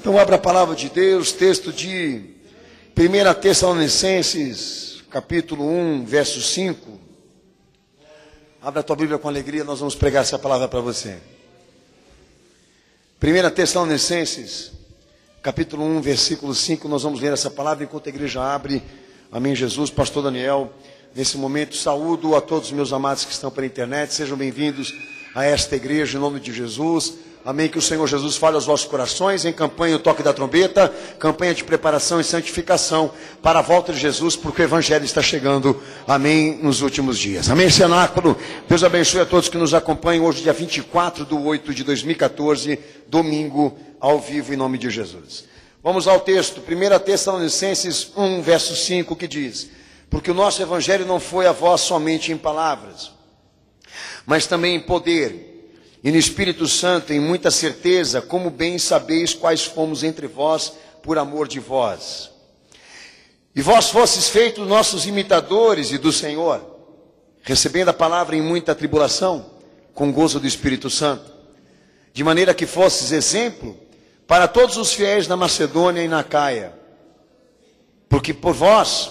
Então abra a palavra de Deus, texto de 1 Tessalonicenses, capítulo 1, verso 5. Abra a tua Bíblia com alegria, nós vamos pregar essa palavra para você. 1 Tessalonicenses, capítulo 1, versículo 5, nós vamos ler essa palavra enquanto a igreja abre. Amém, Jesus. Pastor Daniel, nesse momento saúdo a todos os meus amados que estão pela internet, sejam bem-vindos a esta igreja em nome de Jesus. Amém, que o Senhor Jesus fale aos vossos corações, em campanha o toque da trombeta, campanha de preparação e santificação para a volta de Jesus, porque o Evangelho está chegando, amém, nos últimos dias. Amém, cenáculo. Deus abençoe a todos que nos acompanham hoje, dia 24/8/2014, domingo, ao vivo, em nome de Jesus. Vamos ao texto, 1 Tessalonicenses 1, verso 5, que diz: porque o nosso Evangelho não foi a vós somente em palavras, mas também em poder, e no Espírito Santo, em muita certeza, como bem sabeis quais fomos entre vós, por amor de vós. E vós fostes feitos nossos imitadores e do Senhor, recebendo a palavra em muita tribulação, com gozo do Espírito Santo, de maneira que fostes exemplo para todos os fiéis na Macedônia e na Acaia. Porque por vós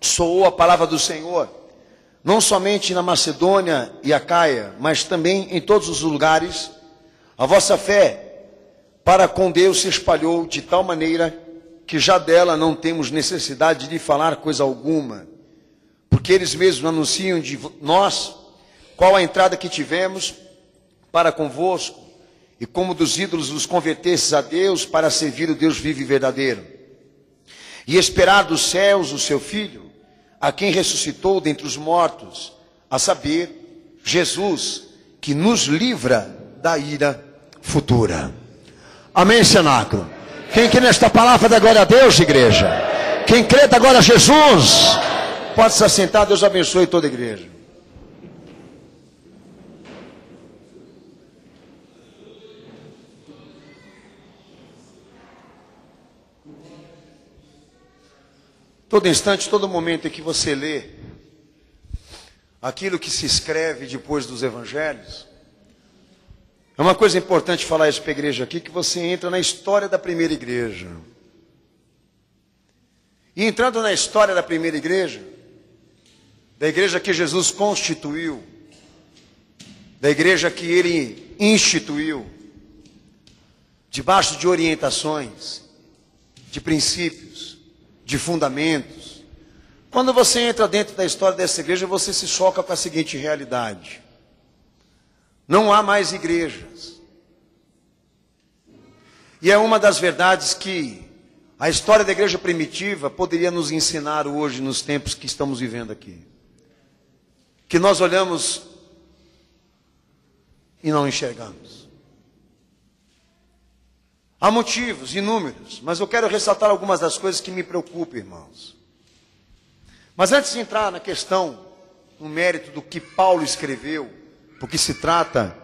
soou a palavra do Senhor, não somente na Macedônia e Acaia, mas também em todos os lugares. A vossa fé para com Deus se espalhou de tal maneira que já dela não temos necessidade de falar coisa alguma, porque eles mesmos anunciam de nós qual a entrada que tivemos para convosco, e como dos ídolos vos convertestes a Deus para servir o Deus vivo e verdadeiro, e esperar dos céus o seu Filho, a quem ressuscitou dentre os mortos, a saber, Jesus, que nos livra da ira futura. Amém, cenáculo? Quem crê nesta palavra, dá glória a Deus, igreja. Quem crê, dá glória a Jesus. Pode se assentar, Deus abençoe toda a igreja. Todo instante, todo momento em que você lê aquilo que se escreve depois dos evangelhos, é uma coisa importante falar isso para a igreja aqui, que você entra na história da primeira igreja. E entrando na história da primeira igreja, da igreja que Jesus constituiu, da igreja que ele instituiu, debaixo de orientações, de princípios, de fundamentos. Quando você entra dentro da história dessa igreja, você se choca com a seguinte realidade: não há mais igrejas. E é uma das verdades que a história da igreja primitiva poderia nos ensinar hoje, nos tempos que estamos vivendo aqui. Que nós olhamos e não enxergamos. Há motivos inúmeros, mas eu quero ressaltar algumas das coisas que me preocupam, irmãos. Mas antes de entrar na questão, no mérito do que Paulo escreveu, porque se trata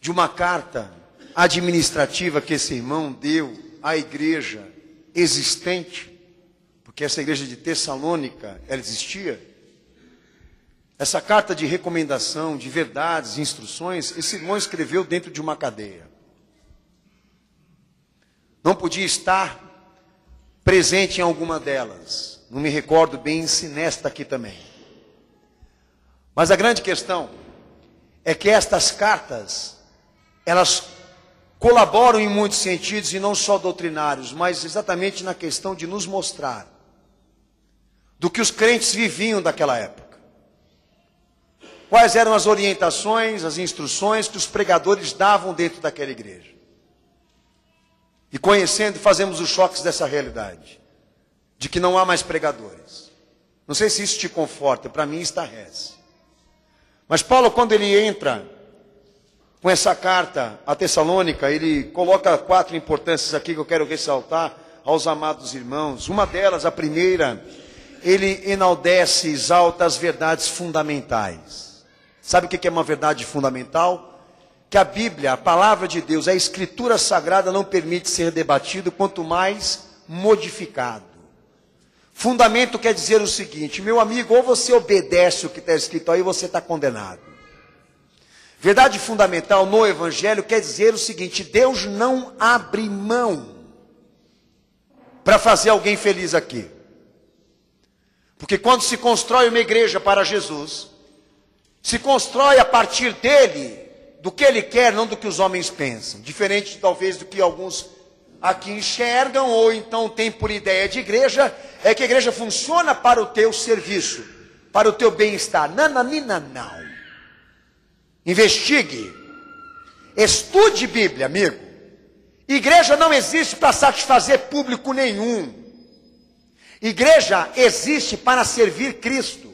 de uma carta administrativa que esse irmão deu à igreja existente, porque essa igreja de Tessalônica, ela existia. Essa carta de recomendação, de verdades, instruções, esse irmão escreveu dentro de uma cadeia. Não podia estar presente em alguma delas. Não me recordo bem se nesta aqui também. Mas a grande questão é que estas cartas, elas colaboram em muitos sentidos, e não só doutrinários, mas exatamente na questão de nos mostrar do que os crentes viviam daquela época. Quais eram as orientações, as instruções que os pregadores davam dentro daquela igreja. E conhecendo, fazemos os choques dessa realidade, de que não há mais pregadores. Não sei se isso te conforta, para mim estarrece. Mas Paulo, quando ele entra com essa carta a Tessalônica, ele coloca 4 importâncias aqui que eu quero ressaltar aos amados irmãos. Uma delas, a primeira, ele enaltece, exalta as verdades fundamentais. Sabe o que é uma verdade fundamental? Que a Bíblia, a palavra de Deus, a Escritura Sagrada não permite ser debatido, quanto mais modificado. Fundamento quer dizer o seguinte: meu amigo, ou você obedece o que está escrito aí, ou você está condenado. Verdade fundamental no Evangelho quer dizer o seguinte: Deus não abre mão para fazer alguém feliz aqui. Porque quando se constrói uma igreja para Jesus, se constrói a partir dele, do que ele quer, não do que os homens pensam. Diferente talvez do que alguns aqui enxergam, ou então têm por ideia de igreja, é que a igreja funciona para o teu serviço, para o teu bem-estar. Nananina, não. Investigue, estude Bíblia, amigo. Igreja não existe para satisfazer público nenhum. Igreja existe para servir Cristo.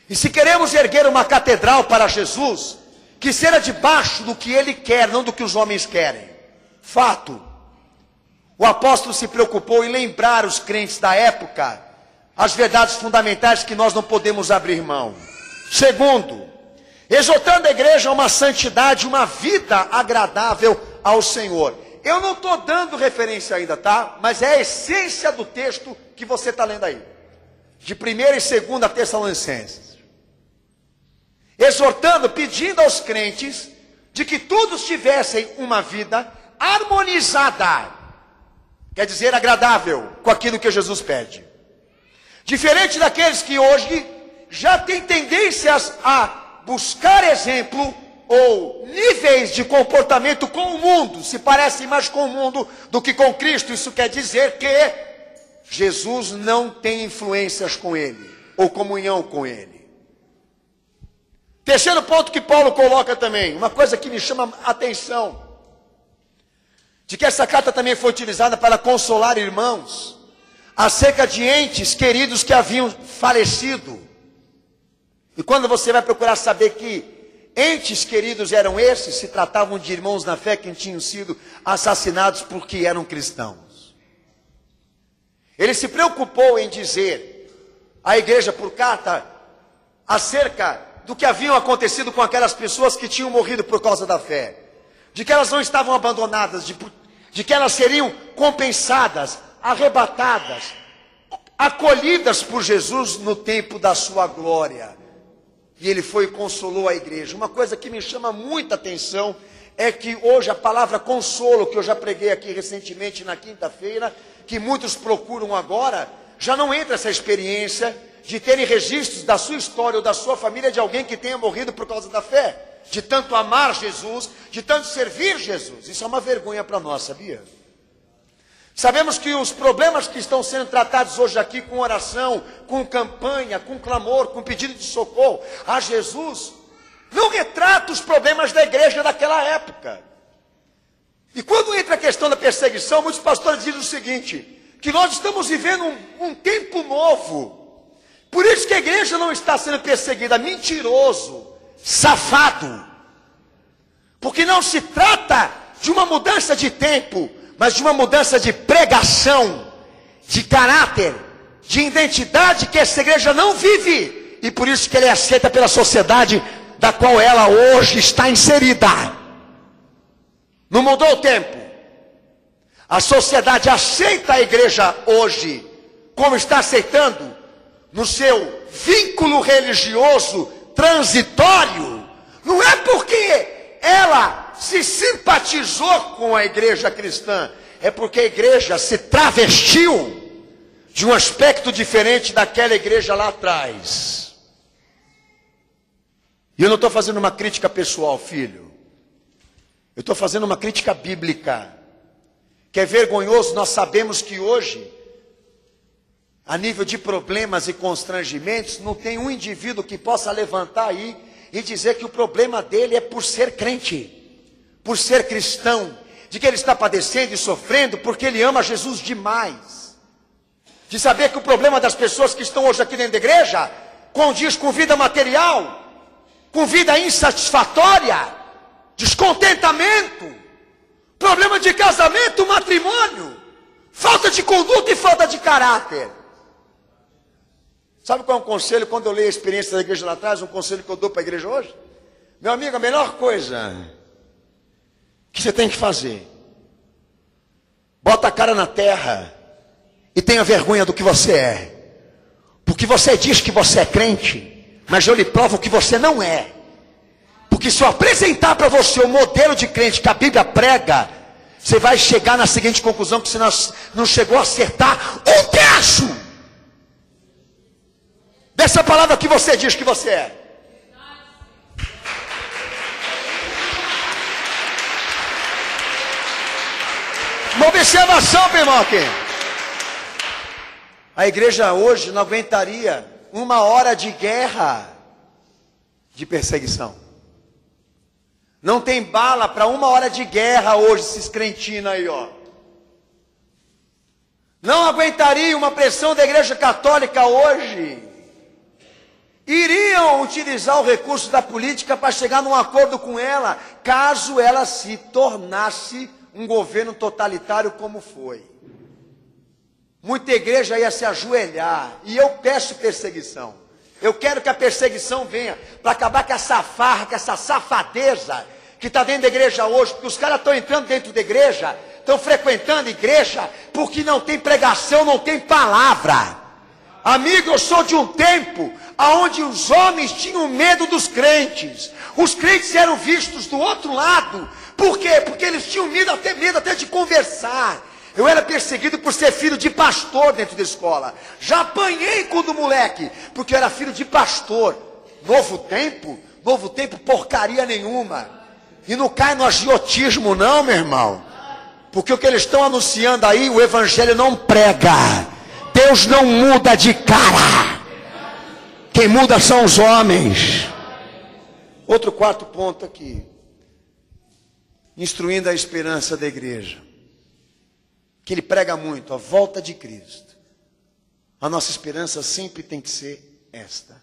E se queremos erguer uma catedral para Jesus, que seja debaixo do que Ele quer, não do que os homens querem. Fato. O apóstolo se preocupou em lembrar os crentes da época as verdades fundamentais que nós não podemos abrir mão. Segundo, exortando a igreja a uma santidade, uma vida agradável ao Senhor. Eu não estou dando referência ainda, tá? Mas é a essência do texto que você está lendo aí. De 1ª e 2ª Tessalonicenses. Exortando, pedindo aos crentes de que todos tivessem uma vida harmonizada. Quer dizer, agradável com aquilo que Jesus pede. Diferente daqueles que hoje já têm tendências a buscar exemplo ou níveis de comportamento com o mundo, se parecem mais com o mundo do que com Cristo. Isso quer dizer que Jesus não tem influências com ele, ou comunhão com ele. Terceiro ponto que Paulo coloca também, uma coisa que me chama a atenção, de que essa carta também foi utilizada para consolar irmãos, acerca de entes queridos que haviam falecido. E quando você vai procurar saber que entes queridos eram esses, se tratavam de irmãos na fé que tinham sido assassinados porque eram cristãos. Ele se preocupou em dizer à igreja por carta acerca do que haviam acontecido com aquelas pessoas que tinham morrido por causa da fé. De que elas não estavam abandonadas, de que elas seriam compensadas, arrebatadas, acolhidas por Jesus no tempo da sua glória. E ele foi e consolou a igreja. Uma coisa que me chama muita atenção é que hoje a palavra consolo, que eu já preguei aqui recentemente na quinta-feira, que muitos procuram agora, já não entra essa experiência de terem registros da sua história ou da sua família de alguém que tenha morrido por causa da fé, de tanto amar Jesus, de tanto servir Jesus. Isso é uma vergonha para nós, sabia? Sabemos que os problemas que estão sendo tratados hoje aqui com oração, com campanha, com clamor, com pedido de socorro a Jesus, não retrata os problemas da igreja daquela época. E quando entra a questão da perseguição, muitos pastores dizem o seguinte, que nós estamos vivendo um tempo novo. Por isso que a igreja não está sendo perseguida. Mentiroso, safado. Porque não se trata de uma mudança de tempo, mas de uma mudança de pregação, de caráter, de identidade que essa igreja não vive. E por isso que ela é aceita pela sociedade da qual ela hoje está inserida. Não mudou o tempo. A sociedade aceita a igreja hoje, como está aceitando, no seu vínculo religioso transitório. Não é porque ela se simpatizou com a igreja cristã, é porque a igreja se travestiu de um aspecto diferente daquela igreja lá atrás. E eu não estou fazendo uma crítica pessoal, filho. Eu estou fazendo uma crítica bíblica. Que é vergonhoso, nós sabemos que hoje, a nível de problemas e constrangimentos, não tem um indivíduo que possa levantar aí e dizer que o problema dele é por ser crente, por ser cristão, de que ele está padecendo e sofrendo porque ele ama Jesus demais. De saber que o problema das pessoas que estão hoje aqui dentro da igreja condiz com vida material, com vida insatisfatória, descontentamento, problema de casamento, matrimônio, falta de conduta e falta de caráter. Sabe qual é um conselho, quando eu leio a experiência da igreja lá atrás, um conselho que eu dou para a igreja hoje? Meu amigo, a melhor coisa que você tem que fazer, bota a cara na terra e tenha vergonha do que você é. Porque você diz que você é crente, mas eu lhe provo que você não é. Porque se eu apresentar para você o modelo de crente que a Bíblia prega, você vai chegar na seguinte conclusão: que você não chegou a acertar um terço dessa palavra que você diz que você é. Uma observação, meu irmão, aqui. A igreja hoje não aguentaria uma hora de guerra, de perseguição. Não tem bala para uma hora de guerra hoje, esses crentinos aí, ó. Não aguentaria uma pressão da igreja católica hoje. Iriam utilizar o recurso da política para chegar num acordo com ela, caso ela se tornasse um governo totalitário como foi. Muita igreja ia se ajoelhar. E eu peço perseguição. Eu quero que a perseguição venha para acabar com essa farra, com essa safadeza que está dentro da igreja hoje. Porque os caras estão entrando dentro da igreja, estão frequentando a igreja, porque não tem pregação, não tem palavra. Amigo, eu sou de um tempo onde os homens tinham medo dos crentes. Os crentes eram vistos do outro lado. Por quê? Porque eles tinham medo até de conversar. Eu era perseguido por ser filho de pastor dentro da escola. Já apanhei quando moleque, porque eu era filho de pastor. Novo tempo, porcaria nenhuma. E não cai no agiotismo não, meu irmão. Porque o que eles estão anunciando aí, o evangelho não prega. Deus não muda de cara. Quem muda são os homens. Outro quarto ponto aqui. Instruindo a esperança da igreja. Que ele prega muito, a volta de Cristo. A nossa esperança sempre tem que ser esta.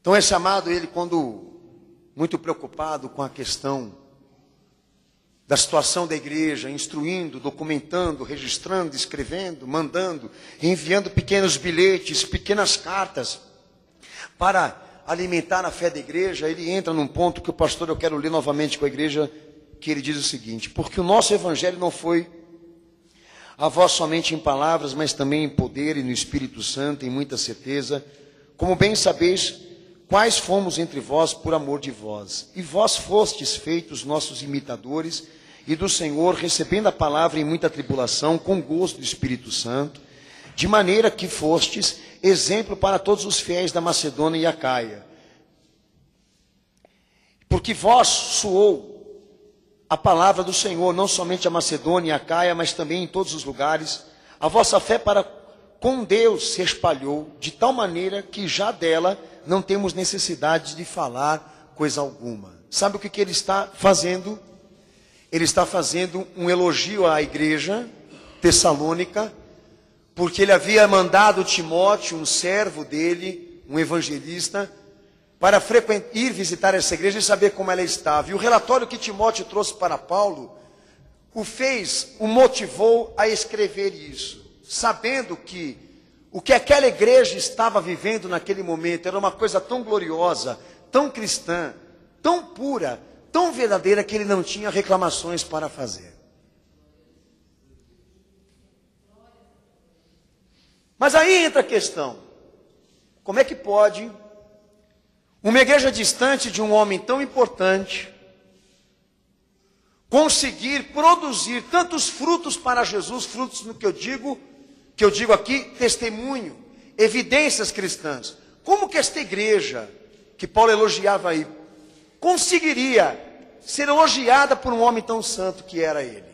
Então é chamado ele, quando muito preocupado com a questão da situação da igreja, instruindo, documentando, registrando, escrevendo, mandando, enviando pequenos bilhetes, pequenas cartas, para alimentar a fé da igreja. Ele entra num ponto que o pastor, eu quero ler novamente com a igreja, que ele diz o seguinte: porque o nosso evangelho não foi a vós somente em palavras, mas também em poder e no Espírito Santo, em muita certeza, como bem sabeis, quais fomos entre vós por amor de vós. E vós fostes feitos nossos imitadores, e do Senhor, recebendo a palavra em muita tribulação, com gosto do Espírito Santo, de maneira que fostes exemplo para todos os fiéis da Macedônia e Acaia. Porque vós soou a palavra do Senhor, não somente a Macedônia e a Acaia, mas também em todos os lugares. A vossa fé para com Deus se espalhou, de tal maneira que já dela não temos necessidade de falar coisa alguma. Sabe o que ele está fazendo? Ele está fazendo um elogio à igreja tessalônica, porque ele havia mandado Timóteo, um servo dele, um evangelista, para ir visitar essa igreja e saber como ela estava. E o relatório que Timóteo trouxe para Paulo o motivou a escrever isso, sabendo que o que aquela igreja estava vivendo naquele momento era uma coisa tão gloriosa, tão cristã, tão pura, tão verdadeira, que ele não tinha reclamações para fazer. Mas aí entra a questão: como é que pode uma igreja distante de um homem tão importante conseguir produzir tantos frutos para Jesus, frutos no que eu digo aqui, testemunho, evidências cristãs? Como que esta igreja, que Paulo elogiava aí, conseguiria ser elogiada por um homem tão santo que era ele?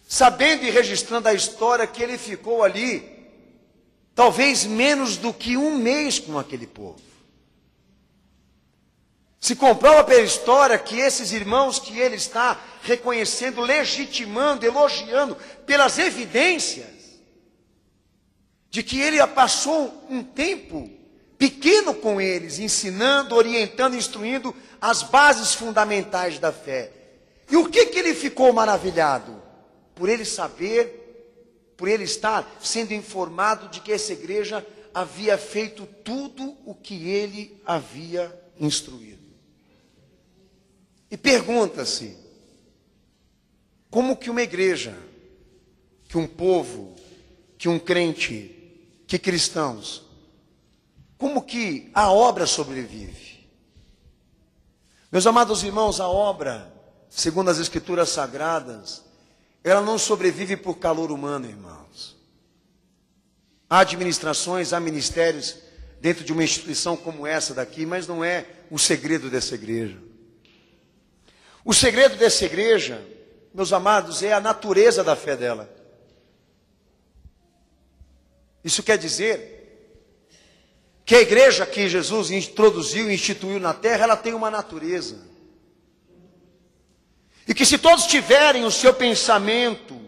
Sabendo e registrando a história que ele ficou ali, talvez menos do que um mês com aquele povo. Se comprova pela história que esses irmãos que ele está reconhecendo, legitimando, elogiando, pelas evidências, de que ele passou um tempo pequeno com eles, ensinando, orientando, instruindo as bases fundamentais da fé. E o que ele ficou maravilhado? Por ele saber, por ele estar sendo informado de que essa igreja havia feito tudo o que ele havia instruído. E pergunta-se, como que uma igreja, que um povo, que um crente, que cristãos, como que a obra sobrevive? Meus amados irmãos, a obra, segundo as Escrituras Sagradas, ela não sobrevive por calor humano, irmãos. Há administrações, há ministérios dentro de uma instituição como essa daqui, mas não é o segredo dessa igreja. O segredo dessa igreja, meus amados, é a natureza da fé dela. Isso quer dizer que a igreja que Jesus introduziu e instituiu na terra, ela tem uma natureza. E que se todos tiverem o seu pensamento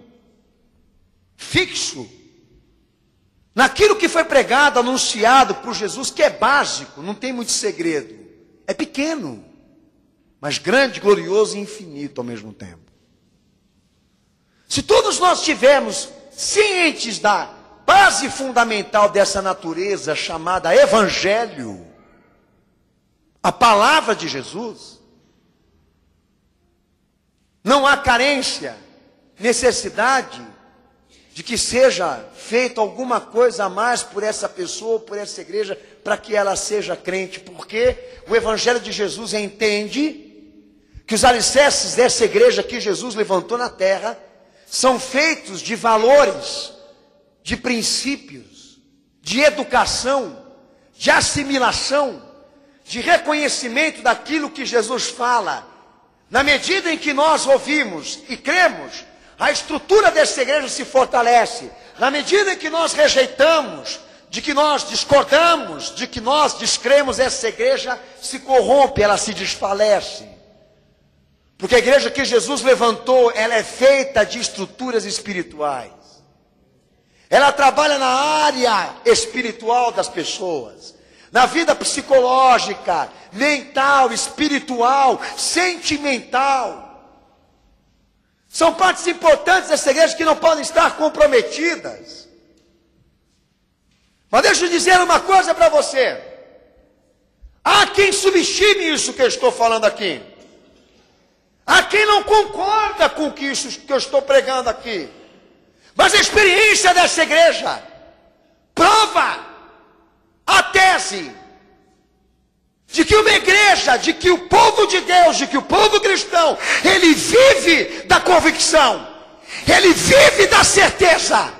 fixo naquilo que foi pregado, anunciado por Jesus, que é básico, não tem muito segredo, é pequeno, mas grande, glorioso e infinito ao mesmo tempo. Se todos nós tivermos cientes da base fundamental dessa natureza chamada Evangelho, a palavra de Jesus, não há carência, necessidade de que seja feito alguma coisa a mais por essa pessoa, por essa igreja, para que ela seja crente, porque o Evangelho de Jesus entende que os alicerces dessa igreja que Jesus levantou na terra são feitos de valores, de princípios, de educação, de assimilação, de reconhecimento daquilo que Jesus fala. Na medida em que nós ouvimos e cremos, a estrutura dessa igreja se fortalece. Na medida em que nós rejeitamos, de que nós discordamos, de que nós descremos, essa igreja se corrompe, ela se desfalece. Porque a igreja que Jesus levantou, ela é feita de estruturas espirituais. Ela trabalha na área espiritual das pessoas, na vida psicológica, mental, espiritual, sentimental. São partes importantes dessa igreja que não podem estar comprometidas. Mas deixa eu dizer uma coisa para você. Há quem subestime isso que eu estou falando aqui. Há quem não concorda com isso que eu estou pregando aqui. Mas a experiência dessa igreja prova a tese de que uma igreja, de que o povo de Deus, de que o povo cristão, ele vive da convicção, ele vive da certeza,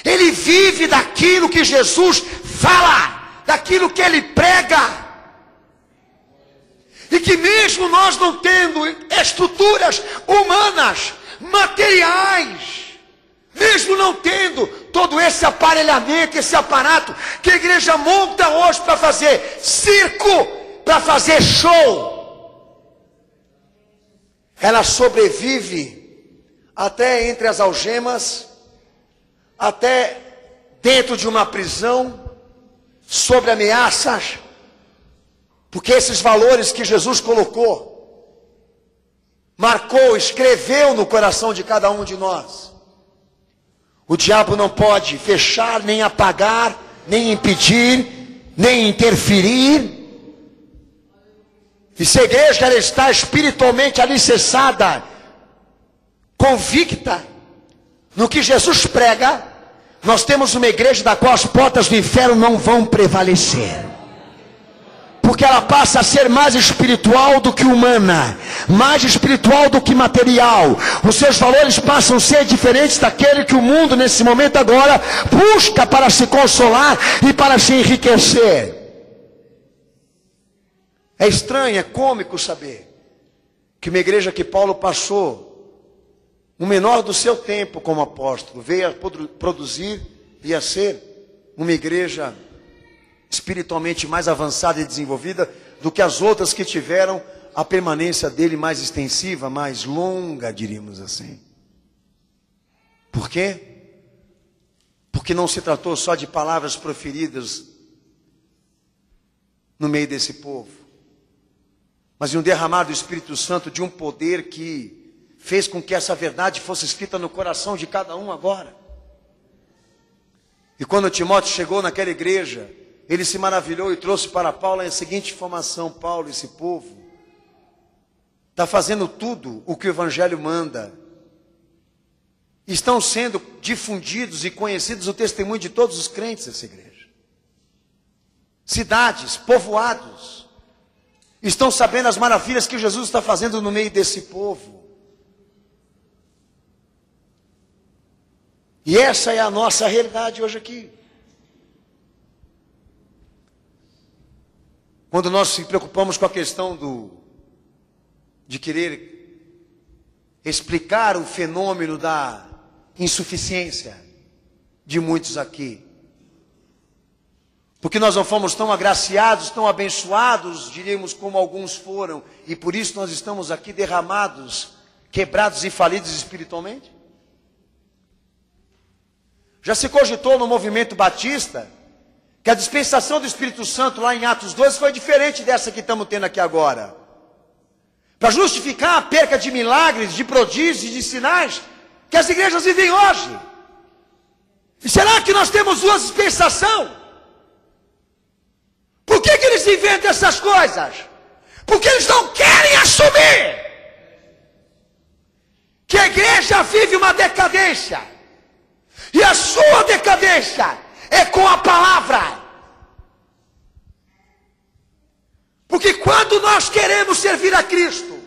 ele vive daquilo que Jesus fala, daquilo que ele prega. E que mesmo nós não tendo estruturas humanas, materiais, mesmo não tendo todo esse aparelhamento, esse aparato que a igreja monta hoje para fazer circo, para fazer show, ela sobrevive até entre as algemas, até dentro de uma prisão, sob ameaças, porque esses valores que Jesus colocou, marcou, escreveu no coração de cada um de nós. O diabo não pode fechar, nem apagar, nem impedir, nem interferir. E se a igreja ela está espiritualmente alicerçada, convicta no que Jesus prega, nós temos uma igreja da qual as portas do inferno não vão prevalecer. Porque ela passa a ser mais espiritual do que humana, mais espiritual do que material. Os seus valores passam a ser diferentes daquele que o mundo nesse momento agora busca para se consolar e para se enriquecer. É estranho, é cômico saber que uma igreja que Paulo passou o menor do seu tempo como apóstolo, veio a produzir e a ser uma igreja espiritualmente mais avançada e desenvolvida do que as outras que tiveram a permanência dele mais extensiva, mais longa, diríamos assim. Por quê? Porque não se tratou só de palavras proferidas no meio desse povo, mas de um derramar do Espírito Santo, de um poder que fez com que essa verdade fosse escrita no coração de cada um agora. E quando Timóteo chegou naquela igreja, ele se maravilhou e trouxe para Paulo a seguinte informação: Paulo, esse povo está fazendo tudo o que o Evangelho manda. Estão sendo difundidos e conhecidos o testemunho de todos os crentes dessa igreja. cidades, povoados, estão sabendo as maravilhas que Jesus está fazendo no meio desse povo. E essa é a nossa realidade hoje aqui. Quando nós nos preocupamos com a questão de querer explicar o fenômeno da insuficiência de muitos aqui, porque nós não fomos tão agraciados, tão abençoados, diríamos como alguns foram, e por isso nós estamos aqui derramados, quebrados e falidos espiritualmente. Já se cogitou no movimento batista que a dispensação do Espírito Santo lá em Atos 2 foi diferente dessa que estamos tendo aqui agora. Para justificar a perca de milagres, de prodígios, de sinais que as igrejas vivem hoje. E será que nós temos duas dispensações? Por que eles inventam essas coisas? Porque eles não querem assumir que a igreja vive uma decadência. E a sua decadência é com a palavra. Porque quando nós queremos servir a Cristo,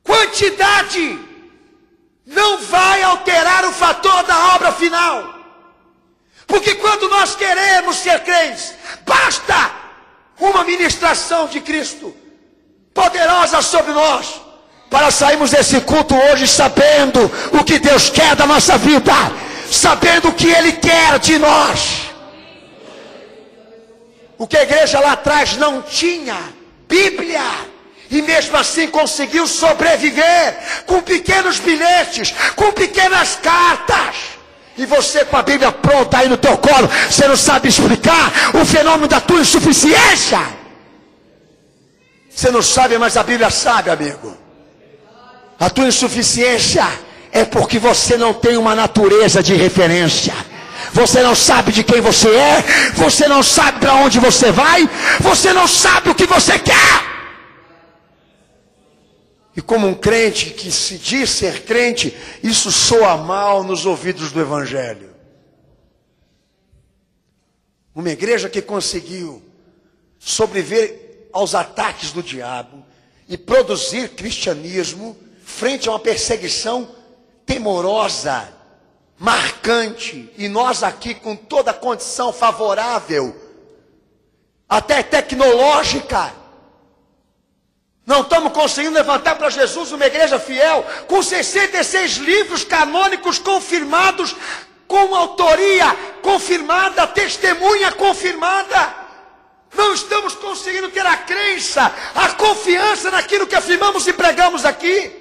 quantidade não vai alterar o fator da obra final. Porque quando nós queremos ser crentes, basta uma ministração de Cristo poderosa sobre nós, para sairmos desse culto hoje sabendo o que Deus quer da nossa vida, sabendo o que Ele quer de nós. O que a igreja lá atrás não tinha, Bíblia, e mesmo assim conseguiu sobreviver com pequenos bilhetes, com pequenas cartas. E você com a Bíblia pronta aí no teu colo, você não sabe explicar o fenômeno da tua insuficiência. Você não sabe, mas a Bíblia sabe, amigo. A tua insuficiência é porque você não tem uma natureza de referência. Você não sabe de quem você é. Você não sabe para onde você vai. Você não sabe o que você quer. E como um crente que se diz ser crente, isso soa mal nos ouvidos do Evangelho. Uma igreja que conseguiu sobreviver aos ataques do diabo e produzir cristianismo frente a uma perseguição temorosa, marcante, e nós aqui com toda a condição favorável, até tecnológica, não estamos conseguindo levantar para Jesus uma igreja fiel, com 66 livros canônicos confirmados, com autoria confirmada, testemunha confirmada. Não estamos conseguindo ter a crença, a confiança naquilo que afirmamos e pregamos aqui.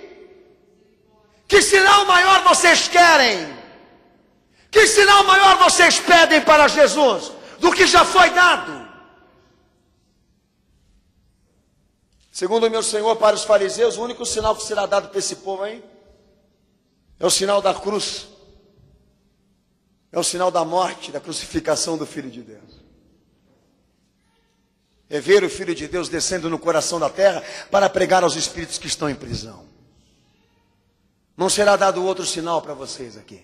Que sinal maior vocês querem? Que sinal maior vocês pedem para Jesus do que já foi dado? Segundo o meu Senhor, para os fariseus, o único sinal que será dado para esse povo aí é o sinal da cruz. É o sinal da morte, da crucificação do Filho de Deus. É ver o Filho de Deus descendo no coração da terra para pregar aos espíritos que estão em prisão. Não será dado outro sinal para vocês aqui.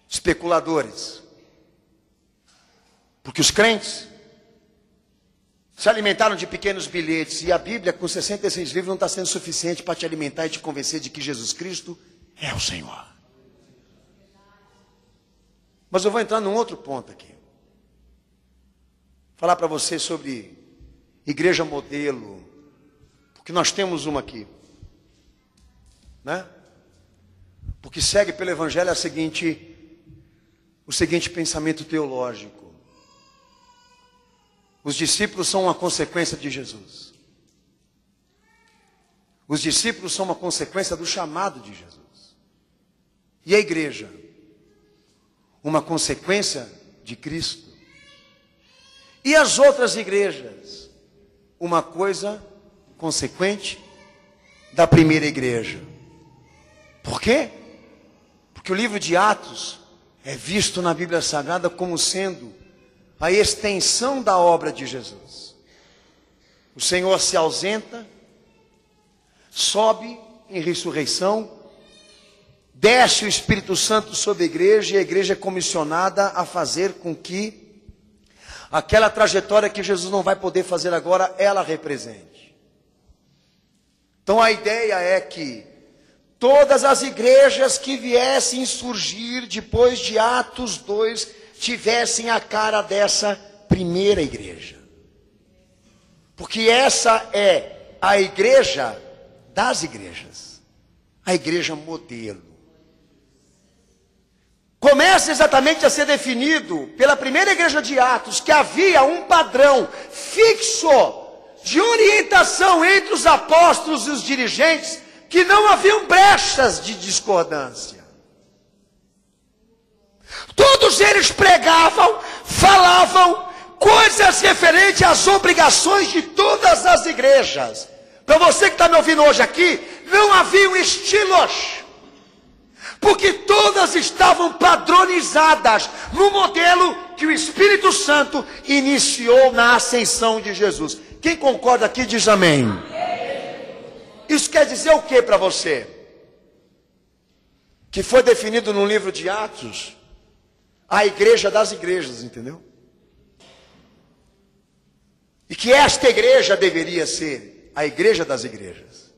Especuladores. Porque os crentes se alimentaram de pequenos bilhetes. E a Bíblia, com 66 livros, não está sendo suficiente para te alimentar e te convencer de que Jesus Cristo é o Senhor. Mas eu vou entrar num outro ponto aqui. Falar para vocês sobre igreja modelo. Porque nós temos uma aqui. Né? Porque segue pelo Evangelho o seguinte pensamento teológico. Os discípulos são uma consequência de Jesus. Os discípulos são uma consequência do chamado de Jesus. E a igreja? Uma consequência de Cristo. E as outras igrejas? Uma coisa consequente da primeira igreja. Por quê? Porque o livro de Atos é visto na Bíblia Sagrada como sendo a extensão da obra de Jesus. O Senhor se ausenta, sobe em ressurreição, desce o Espírito Santo sobre a igreja, e a igreja é comissionada a fazer com que aquela trajetória que Jesus não vai poder fazer agora, ela represente. Então a ideia é que todas as igrejas que viessem surgir depois de Atos 2 tivessem a cara dessa primeira igreja. Porque essa é a igreja das igrejas, a igreja modelo. Começa exatamente a ser definido pela primeira igreja de Atos que havia um padrão fixo de orientação entre os apóstolos e os dirigentes, que não haviam brechas de discordância. Todos eles pregavam, falavam coisas referentes às obrigações de todas as igrejas. Para você que está me ouvindo hoje aqui, não haviam estilos, porque todas estavam padronizadas no modelo que o Espírito Santo iniciou na ascensão de Jesus. Quem concorda aqui diz amém. Isso quer dizer o que para você? Que foi definido no livro de Atos a igreja das igrejas, entendeu? E que esta igreja deveria ser a igreja das igrejas.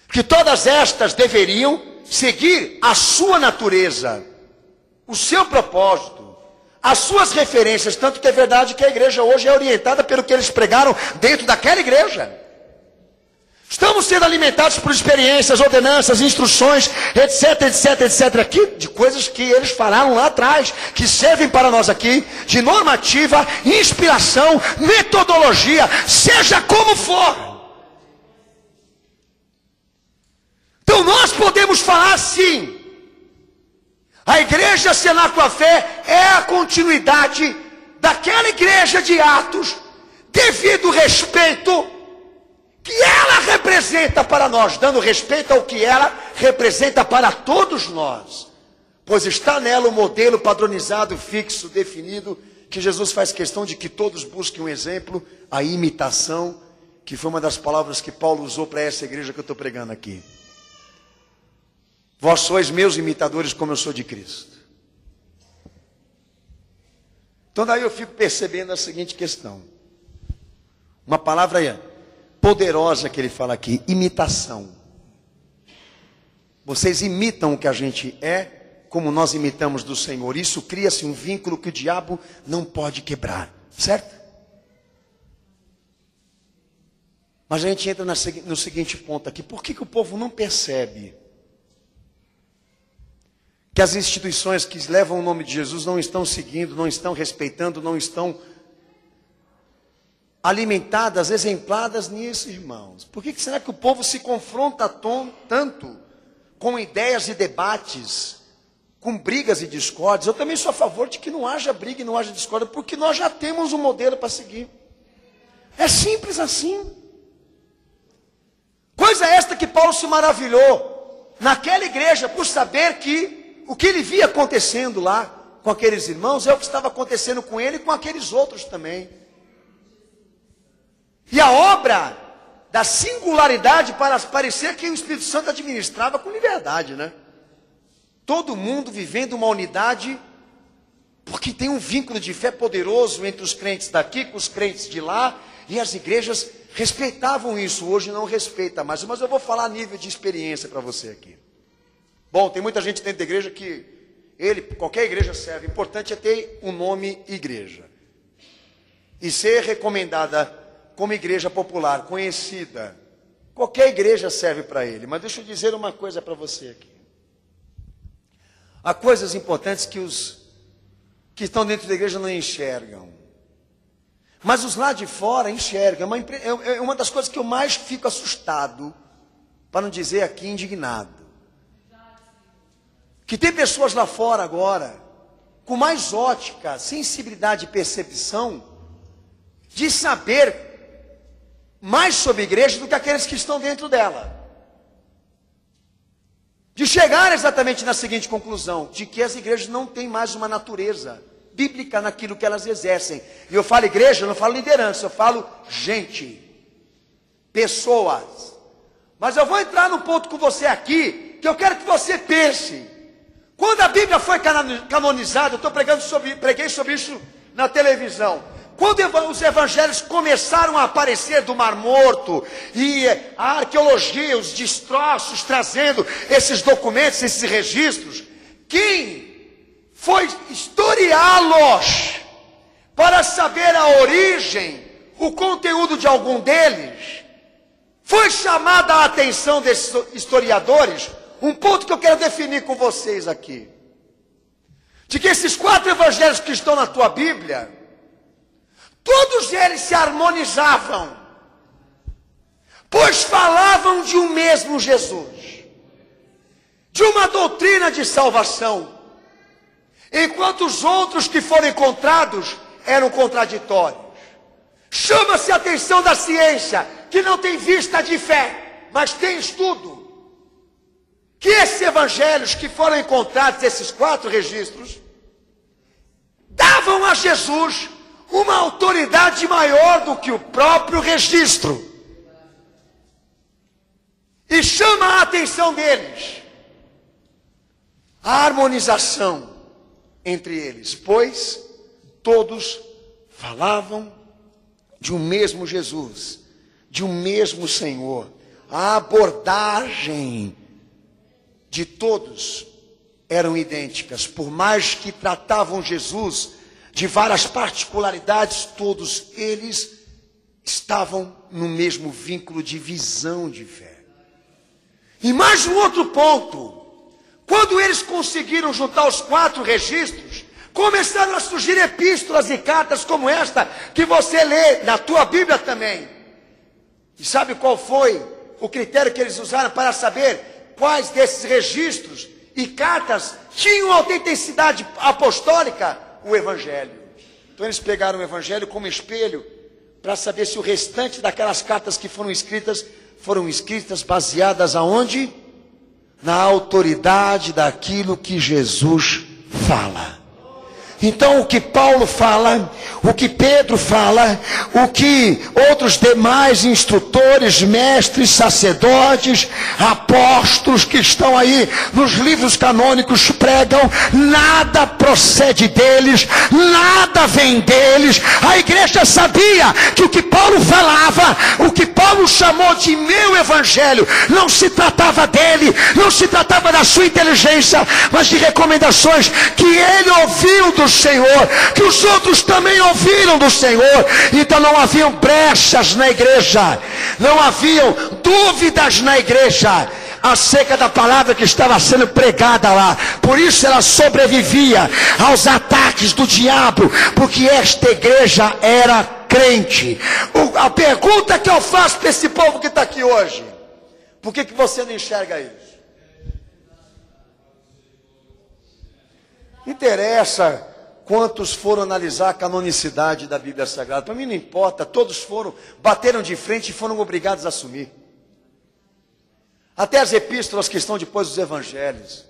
Que todas estas deveriam seguir a sua natureza, o seu propósito, as suas referências. Tanto que é verdade que a igreja hoje é orientada pelo que eles pregaram dentro daquela igreja. Estamos sendo alimentados por experiências, ordenanças, instruções, etc, etc, etc, aqui, de coisas que eles falaram lá atrás, que servem para nós aqui, de normativa, inspiração, metodologia, seja como for. Então nós podemos falar sim, a igreja Senar a Fé é a continuidade daquela igreja de Atos, devido ao respeito que ela representa para nós, dando respeito ao que ela representa para todos nós, pois está nela o modelo padronizado, fixo, definido, que Jesus faz questão de que todos busquem um exemplo, a imitação, que foi uma das palavras que Paulo usou para essa igreja que eu estou pregando aqui. Vós sois meus imitadores como eu sou de Cristo. Então daí eu fico percebendo a seguinte questão, uma palavra poderosa que ele fala aqui, imitação. Vocês imitam o que a gente é, como nós imitamos do Senhor. Isso cria-se um vínculo que o diabo não pode quebrar, certo? Mas a gente entra no seguinte ponto aqui, por que o povo não percebe que as instituições que levam o nome de Jesus não estão seguindo, não estão respeitando, não estão alimentadas, exempladas nisso, irmãos? Por que será que o povo se confronta tanto com ideias e debates, com brigas e discórdias? Eu também sou a favor de que não haja briga e não haja discórdia, porque nós já temos um modelo para seguir. É simples assim. Coisa esta que Paulo se maravilhou naquela igreja por saber que o que ele via acontecendo lá com aqueles irmãos é o que estava acontecendo com ele e com aqueles outros também. E a obra da singularidade para parecer que o Espírito Santo administrava com liberdade, né? Todo mundo vivendo uma unidade, porque tem um vínculo de fé poderoso entre os crentes daqui com os crentes de lá, e as igrejas respeitavam isso. Hoje não respeita mais, mas eu vou falar a nível de experiência para você aqui. Bom, tem muita gente dentro da igreja que qualquer igreja serve, o importante é ter um nome igreja e ser recomendada como igreja popular, conhecida. Qualquer igreja serve para ele. Mas deixa eu dizer uma coisa para você aqui. Há coisas importantes que os que estão dentro da igreja não enxergam. Mas os lá de fora enxergam. É uma das coisas que eu mais fico assustado, para não dizer aqui indignado. Que tem pessoas lá fora agora, com mais ótica, sensibilidade e percepção, de saber mais sobre a igreja do que aqueles que estão dentro dela. De chegar exatamente na seguinte conclusão, de que as igrejas não têm mais uma natureza bíblica naquilo que elas exercem. E eu falo igreja, eu não falo liderança, eu falo gente, pessoas. Mas eu vou entrar num ponto com você aqui, que eu quero que você pense. Quando a Bíblia foi canonizada, preguei sobre isso na televisão. Quando os evangelhos começaram a aparecer do Mar Morto, e a arqueologia, os destroços, trazendo esses documentos, esses registros, quem foi historiá-los para saber a origem, o conteúdo de algum deles, foi chamada a atenção desses historiadores, um ponto que eu quero definir com vocês aqui, de que esses 4 evangelhos que estão na tua Bíblia, todos eles se harmonizavam, pois falavam de um mesmo Jesus, de uma doutrina de salvação, enquanto os outros que foram encontrados eram contraditórios. Chama-se a atenção da ciência, que não tem vista de fé, mas tem estudo, que esses evangelhos que foram encontrados, esses 4 registros, davam a Jesus uma autoridade maior do que o próprio registro. E chama a atenção deles a harmonização entre eles, pois todos falavam de um mesmo Jesus, de um mesmo Senhor. A abordagem de todos eram idênticas, por mais que tratavam Jesus de várias particularidades, todos eles estavam no mesmo vínculo de visão de fé. E mais um outro ponto, quando eles conseguiram juntar os 4 registros, começaram a surgir epístolas e cartas como esta, que você lê na tua Bíblia também. E sabe qual foi o critério que eles usaram para saber quais desses registros e cartas tinham autenticidade apostólica? O Evangelho. Então eles pegaram o Evangelho como espelho para saber se o restante daquelas cartas que foram escritas baseadas aonde? Na autoridade daquilo que Jesus fala. Então o que Paulo fala, o que Pedro fala, o que outros demais instrutores, mestres, sacerdotes, apóstolos que estão aí nos livros canônicos pregam, nada procede deles, nada vem deles. A igreja sabia que o que Paulo falava, o que Paulo chamou de meu evangelho, não se tratava dele, não se tratava da sua inteligência, mas de recomendações que ele ouviu do Senhor, que os outros também ouviram do Senhor. Então não haviam brechas na igreja, não haviam dúvidas na igreja acerca da palavra que estava sendo pregada lá. Por isso ela sobrevivia aos ataques do diabo, porque esta igreja era crente. A pergunta que eu faço para esse povo que está aqui hoje: por que você não enxerga isso? Interessa quantos foram analisar a canonicidade da Bíblia Sagrada? Para mim não importa, todos foram, bateram de frente e foram obrigados a assumir. Até as epístolas que estão depois dos evangelhos.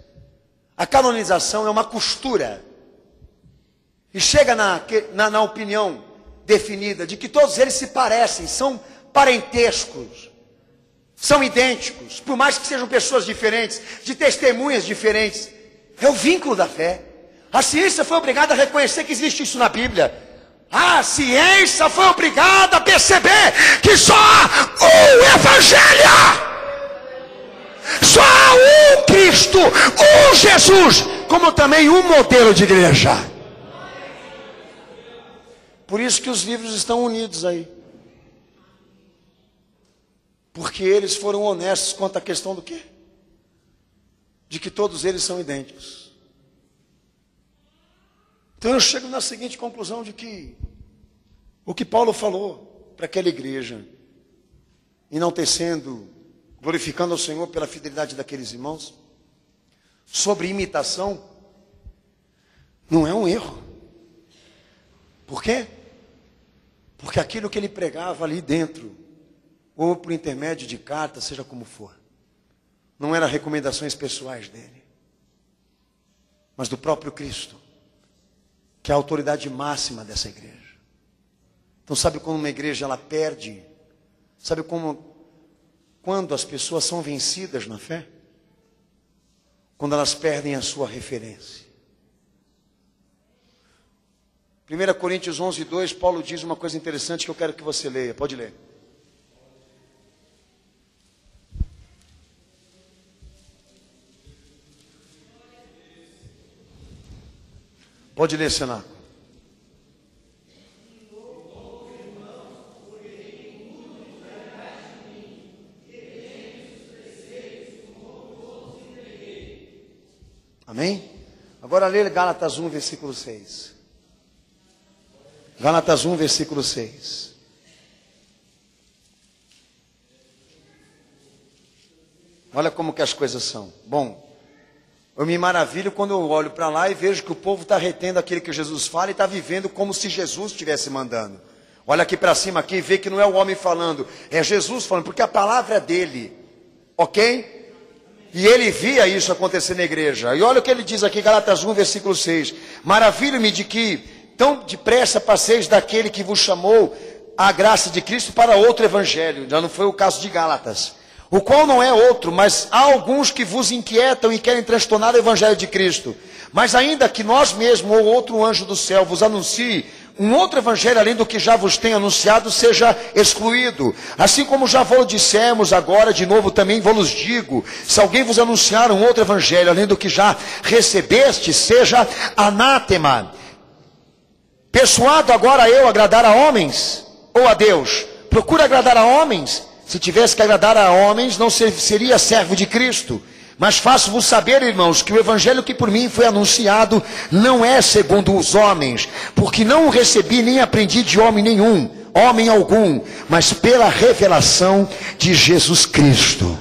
A canonização é uma costura. E chega na opinião definida de que todos eles se parecem, são parentescos, são idênticos, por mais que sejam pessoas diferentes, de testemunhas diferentes. É o vínculo da fé. A ciência foi obrigada a reconhecer que existe isso na Bíblia. A ciência foi obrigada a perceber que só há um Evangelho, só há um Cristo, um Jesus, como também um modelo de igreja. Por isso que os livros estão unidos aí, porque eles foram honestos quanto à questão do quê? De que todos eles são idênticos. Então eu chego na seguinte conclusão, de que o que Paulo falou para aquela igreja, enaltecendo, glorificando ao Senhor pela fidelidade daqueles irmãos, sobre imitação, não é um erro. Por quê? Porque aquilo que ele pregava ali dentro, ou por intermédio de carta, seja como for, não eram recomendações pessoais dele, mas do próprio Cristo, que é a autoridade máxima dessa igreja. Então sabe como uma igreja ela perde? Sabe quando as pessoas são vencidas na fé? Quando elas perdem a sua referência. 1 Coríntios 11:2, Paulo diz uma coisa interessante que eu quero que você leia. Pode ler. Pode ler, Senaco. Amém? Agora lê Gálatas 1, versículo 6. Gálatas 1, versículo 6. Olha como que as coisas são. Bom, eu me maravilho quando eu olho para lá e vejo que o povo está retendo aquilo que Jesus fala e está vivendo como se Jesus estivesse mandando. Olha aqui para cima aqui e vê que não é o homem falando, é Jesus falando, porque a palavra é dele. Ok? E ele via isso acontecer na igreja. E olha o que ele diz aqui, Gálatas 1, versículo 6. Maravilho-me de que tão depressa passeis daquele que vos chamou a graça de Cristo para outro evangelho. Já não foi o caso de Gálatas. O qual não é outro, mas há alguns que vos inquietam e querem transtornar o evangelho de Cristo. Mas ainda que nós mesmos ou outro anjo do céu vos anuncie um outro evangelho além do que já vos tenho anunciado, seja excluído. Assim como já vos dissemos, agora de novo também vos digo, se alguém vos anunciar um outro evangelho além do que já recebeste, seja anátema. Persuado agora eu agradar a homens ou a Deus? Procura agradar a homens. Se tivesse que agradar a homens, não seria servo de Cristo. Mas faço-vos saber, irmãos, que o evangelho que por mim foi anunciado não é segundo os homens, porque não o recebi nem aprendi de homem nenhum, homem algum, mas pela revelação de Jesus Cristo.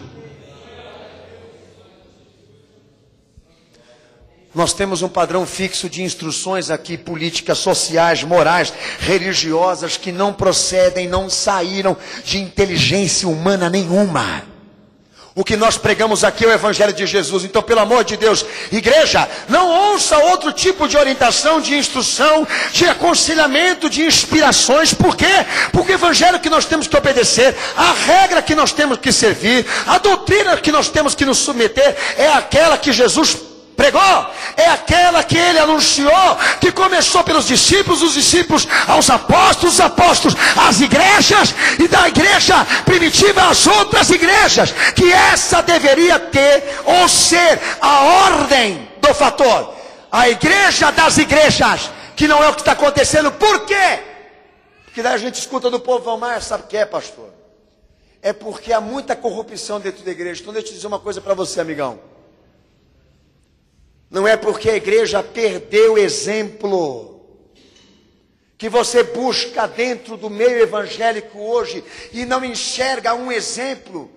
Nós temos um padrão fixo de instruções aqui, políticas, sociais, morais, religiosas, que não procedem, não saíram de inteligência humana nenhuma. O que nós pregamos aqui é o Evangelho de Jesus. Então, pelo amor de Deus, igreja, não ouça outro tipo de orientação, de instrução, de aconselhamento, de inspirações. Por quê? Porque o Evangelho que nós temos que obedecer, a regra que nós temos que servir, a doutrina que nós temos que nos submeter, é aquela que Jesus pregou, é aquela que ele anunciou, que começou pelos discípulos, os discípulos aos apóstolos, os apóstolos às igrejas, e da igreja primitiva às outras igrejas, que essa deveria ter ou ser a ordem do fator, a igreja das igrejas, que não é o que está acontecendo. Por quê? Porque daí a gente escuta do povo, Valmar, sabe o que é, pastor? É porque há muita corrupção dentro da igreja. Então deixa eu dizer uma coisa para você, amigão. Não é porque a igreja perdeu exemplo, que você busca dentro do meio evangélico hoje e não enxerga um exemplo,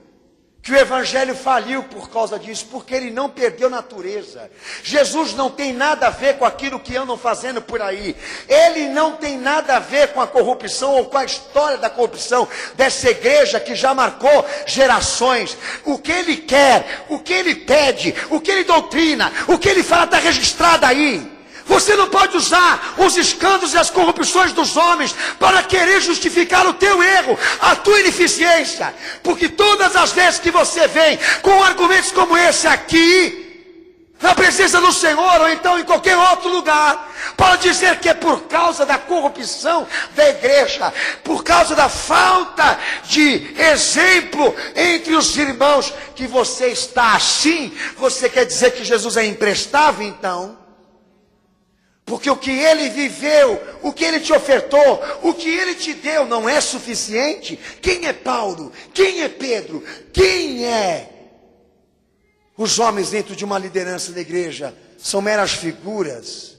que o evangelho faliu por causa disso, porque ele não perdeu natureza. Jesus não tem nada a ver com aquilo que andam fazendo por aí. Ele não tem nada a ver com a corrupção ou com a história da corrupção dessa igreja que já marcou gerações. O que ele quer, o que ele pede, o que ele doutrina, o que ele fala está registrado aí. Você não pode usar os escândalos e as corrupções dos homens para querer justificar o teu erro, a tua ineficiência. Porque todas as vezes que você vem com argumentos como esse aqui, na presença do Senhor ou então em qualquer outro lugar, para dizer que é por causa da corrupção da igreja, por causa da falta de exemplo entre os irmãos, que você está assim, você quer dizer que Jesus é imprestável então? Porque o que ele viveu, o que ele te ofertou, o que ele te deu não é suficiente? Quem é Paulo? Quem é Pedro? Quem é os homens dentro de uma liderança da igreja? São meras figuras.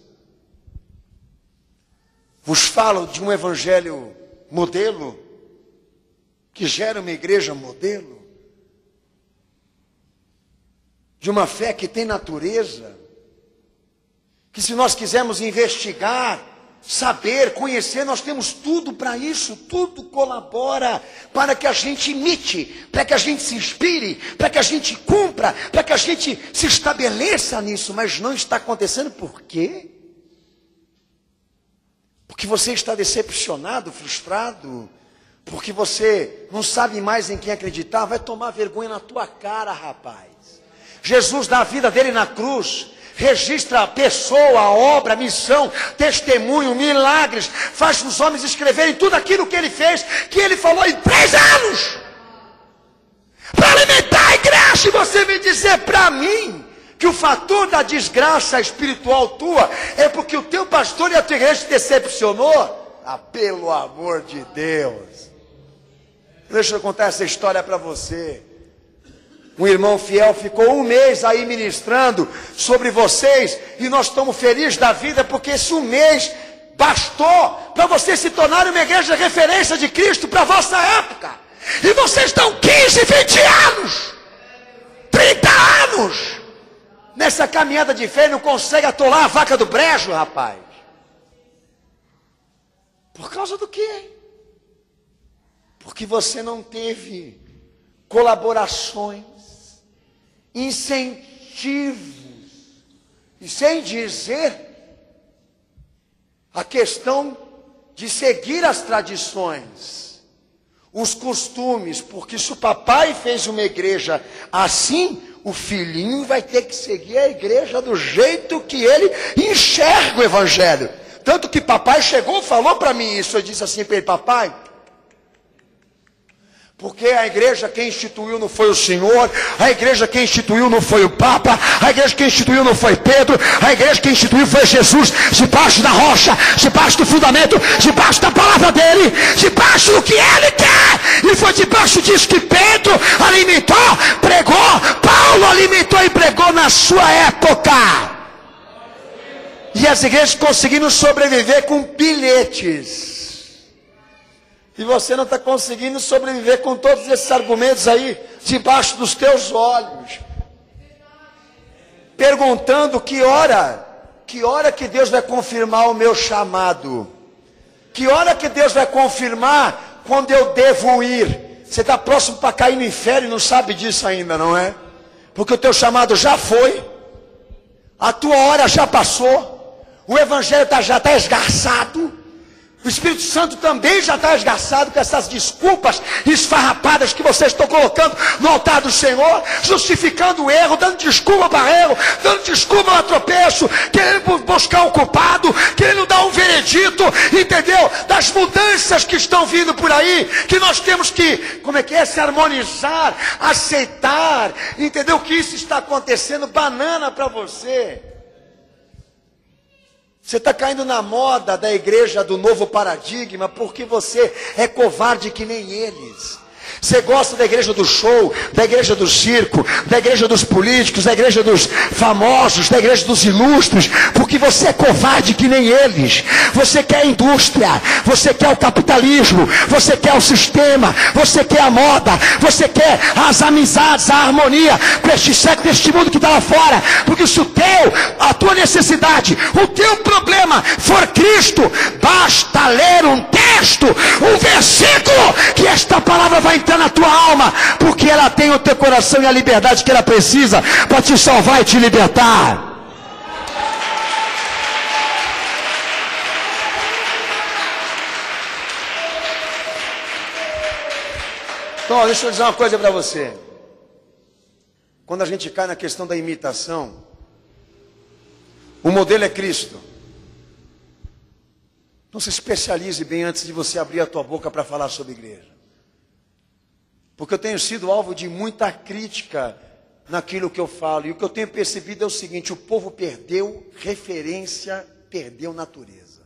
Vos falo de um evangelho modelo, que gera uma igreja modelo, de uma fé que tem natureza, que se nós quisermos investigar, saber, conhecer, nós temos tudo para isso, tudo colabora para que a gente imite, para que a gente se inspire, para que a gente cumpra, para que a gente se estabeleça nisso, mas não está acontecendo. Por quê? Porque você está decepcionado, frustrado, porque você não sabe mais em quem acreditar. Vai tomar vergonha na tua cara, rapaz. Jesus dá a vida dele na cruz, registra a pessoa, a obra, a missão, testemunho, milagres, faz os homens escreverem tudo aquilo que ele fez, que ele falou em 3 anos, para alimentar a igreja. E você vem dizer para mim que o fator da desgraça espiritual tua é porque o teu pastor e a tua igreja te decepcionou? Ah, pelo amor de Deus. Deixa eu contar essa história para você. Um irmão fiel ficou 1 mês aí ministrando sobre vocês, e nós estamos felizes da vida, porque esse 1 mês bastou para vocês se tornarem uma igreja de referência de Cristo para a vossa época. E vocês estão 15, 20 anos, 30 anos, nessa caminhada de fé, e não consegue atolar a vaca do brejo, rapaz. Por causa do quê? Porque você não teve colaborações, incentivos, e sem dizer a questão de seguir as tradições, os costumes, porque se o papai fez uma igreja assim, o filhinho vai ter que seguir a igreja do jeito que ele enxerga o evangelho. Tanto que papai chegou e falou para mim isso. Eu disse assim para ele: papai, porque a igreja quem instituiu não foi o Senhor, a igreja quem instituiu não foi o Papa, a igreja quem instituiu não foi Pedro, a igreja quem instituiu foi Jesus, debaixo da rocha, debaixo do fundamento, debaixo da palavra dele, debaixo do que ele quer. E foi debaixo disso que Pedro alimentou, pregou, Paulo alimentou e pregou na sua época. E as igrejas conseguiram sobreviver com bilhetes. E você não está conseguindo sobreviver com todos esses argumentos aí, debaixo dos teus olhos. Perguntando que hora que Deus vai confirmar o meu chamado. Que hora que Deus vai confirmar quando eu devo ir. Você está próximo para cair no inferno e não sabe disso ainda, não é? Porque o teu chamado já foi. A tua hora já passou. O evangelho já está esgarçado. O Espírito Santo também já está esgarçado com essas desculpas esfarrapadas que vocês estão colocando no altar do Senhor, justificando o erro, dando desculpa para erro, dando desculpa para tropeço, querendo buscar um culpado, querendo dar um veredito, entendeu? Das mudanças que estão vindo por aí, que nós temos que, se harmonizar, aceitar, entendeu? Que isso está acontecendo, banana para você. Você está caindo na moda da igreja do novo paradigma porque você é covarde que nem eles. Você gosta da igreja do show, da igreja do circo, da igreja dos políticos, da igreja dos famosos, da igreja dos ilustres, porque você é covarde que nem eles. Você quer a indústria, você quer o capitalismo, você quer o sistema, você quer a moda, você quer as amizades, a harmonia com este século, deste mundo que está lá fora. Porque se a tua necessidade, o teu problema for Cristo, basta ler um texto, um versículo, que esta palavra vai entrar na tua alma, porque ela tem o teu coração e a liberdade que ela precisa para te salvar e te libertar. Então, deixa eu dizer uma coisa para você. Quando a gente cai na questão da imitação, o modelo é Cristo. Não se especialize bem antes de você abrir a tua boca para falar sobre igreja. Porque eu tenho sido alvo de muita crítica naquilo que eu falo. E o que eu tenho percebido é o seguinte: o povo perdeu referência, perdeu natureza.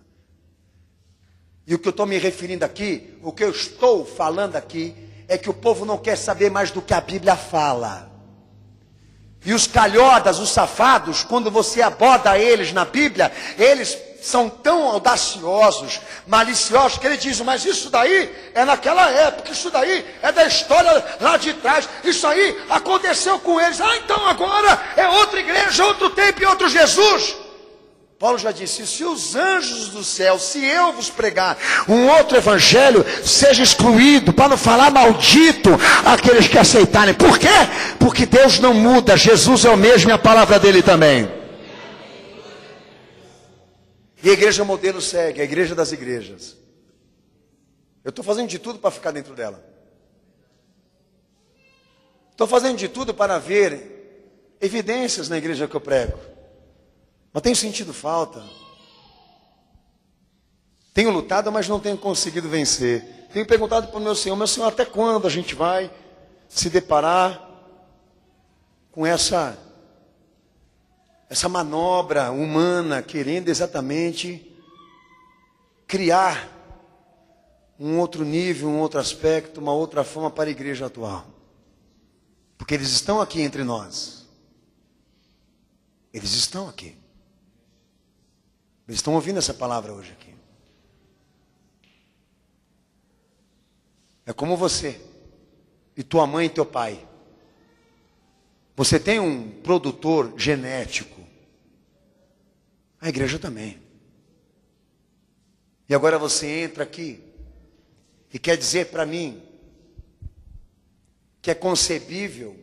E o que eu estou me referindo aqui, o que eu estou falando aqui, é que o povo não quer saber mais do que a Bíblia fala. E os calhodas, os safados, quando você aborda eles na Bíblia, eles são tão audaciosos, maliciosos, que ele diz: mas isso daí é naquela época, isso daí é da história lá de trás, isso aí aconteceu com eles. Então agora é outra igreja, outro tempo e outro Jesus. Paulo já disse: se os anjos do céu, se eu vos pregar um outro evangelho, seja excluído, para não falar maldito aqueles que aceitarem. Por quê? Porque Deus não muda, Jesus é o mesmo e a palavra dele também. E a igreja modelo segue, a igreja das igrejas. Eu estou fazendo de tudo para ficar dentro dela. Estou fazendo de tudo para ver evidências na igreja que eu prego. Mas tenho sentido falta. Tenho lutado, mas não tenho conseguido vencer. Tenho perguntado para o meu Senhor, até quando a gente vai se deparar com essa manobra humana, querendo exatamente criar um outro nível, um outro aspecto, uma outra forma para a igreja atual. Porque eles estão aqui entre nós. Eles estão aqui. Eles estão ouvindo essa palavra hoje aqui. É como você e tua mãe e teu pai. Você tem um produtor genético. A igreja também. E agora você entra aqui e quer dizer para mim que é concebível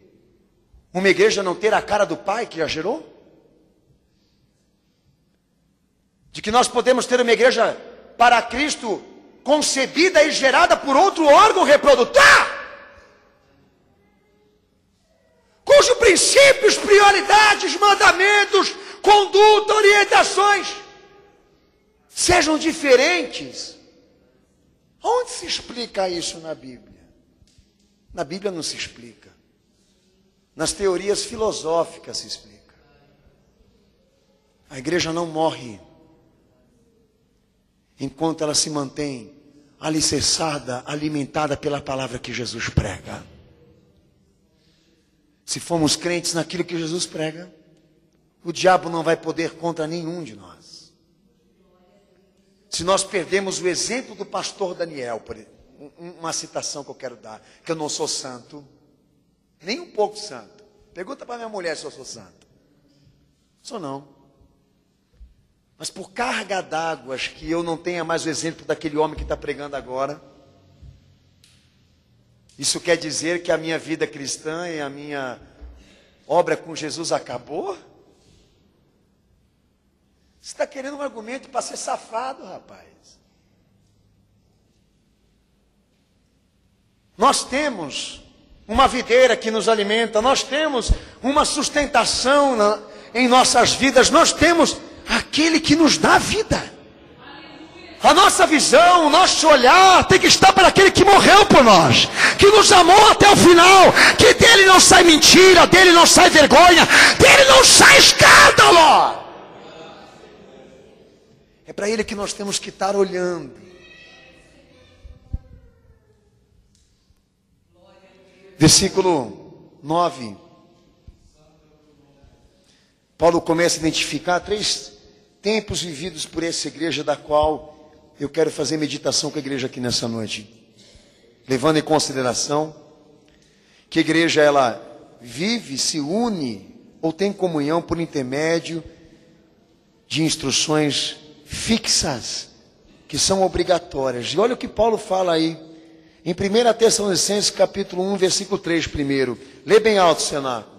uma igreja não ter a cara do pai que a gerou? De que nós podemos ter uma igreja para Cristo concebida e gerada por outro órgão reprodutor? Cujos princípios, prioridades, mandamentos, conduta, orientações sejam diferentes. Onde se explica isso na Bíblia? Na Bíblia não se explica. Nas teorias filosóficas se explica. A igreja não morre enquanto ela se mantém alicerçada, alimentada pela palavra que Jesus prega. Se formos crentes naquilo que Jesus prega, o diabo não vai poder contra nenhum de nós. Se nós perdemos o exemplo do pastor Daniel, uma citação que eu quero dar, que eu não sou santo, nem um pouco santo. Pergunta para minha mulher se eu sou santo. Sou não. Mas por carga d'águas que eu não tenha mais o exemplo daquele homem que está pregando agora, isso quer dizer que a minha vida cristã e a minha obra com Jesus acabou? Você está querendo um argumento para ser safado, rapaz. Nós temos uma videira que nos alimenta, nós temos uma sustentação em nossas vidas, nós temos aquele que nos dá vida. A nossa visão, o nosso olhar tem que estar para aquele que morreu por nós, que nos amou até o final, que dele não sai mentira, dele não sai vergonha, dele não sai escândalo. É para ele que nós temos que estar olhando. Versículo 9. Paulo começa a identificar 3 tempos vividos por essa igreja, da qual eu quero fazer meditação com a igreja aqui nessa noite. Levando em consideração que a igreja, ela vive, se une ou tem comunhão por intermédio de instruções fixas, que são obrigatórias. E olha o que Paulo fala aí, em 1 Tessalonicenses capítulo 1, versículo 3 primeiro. Lê bem alto, cenáculo.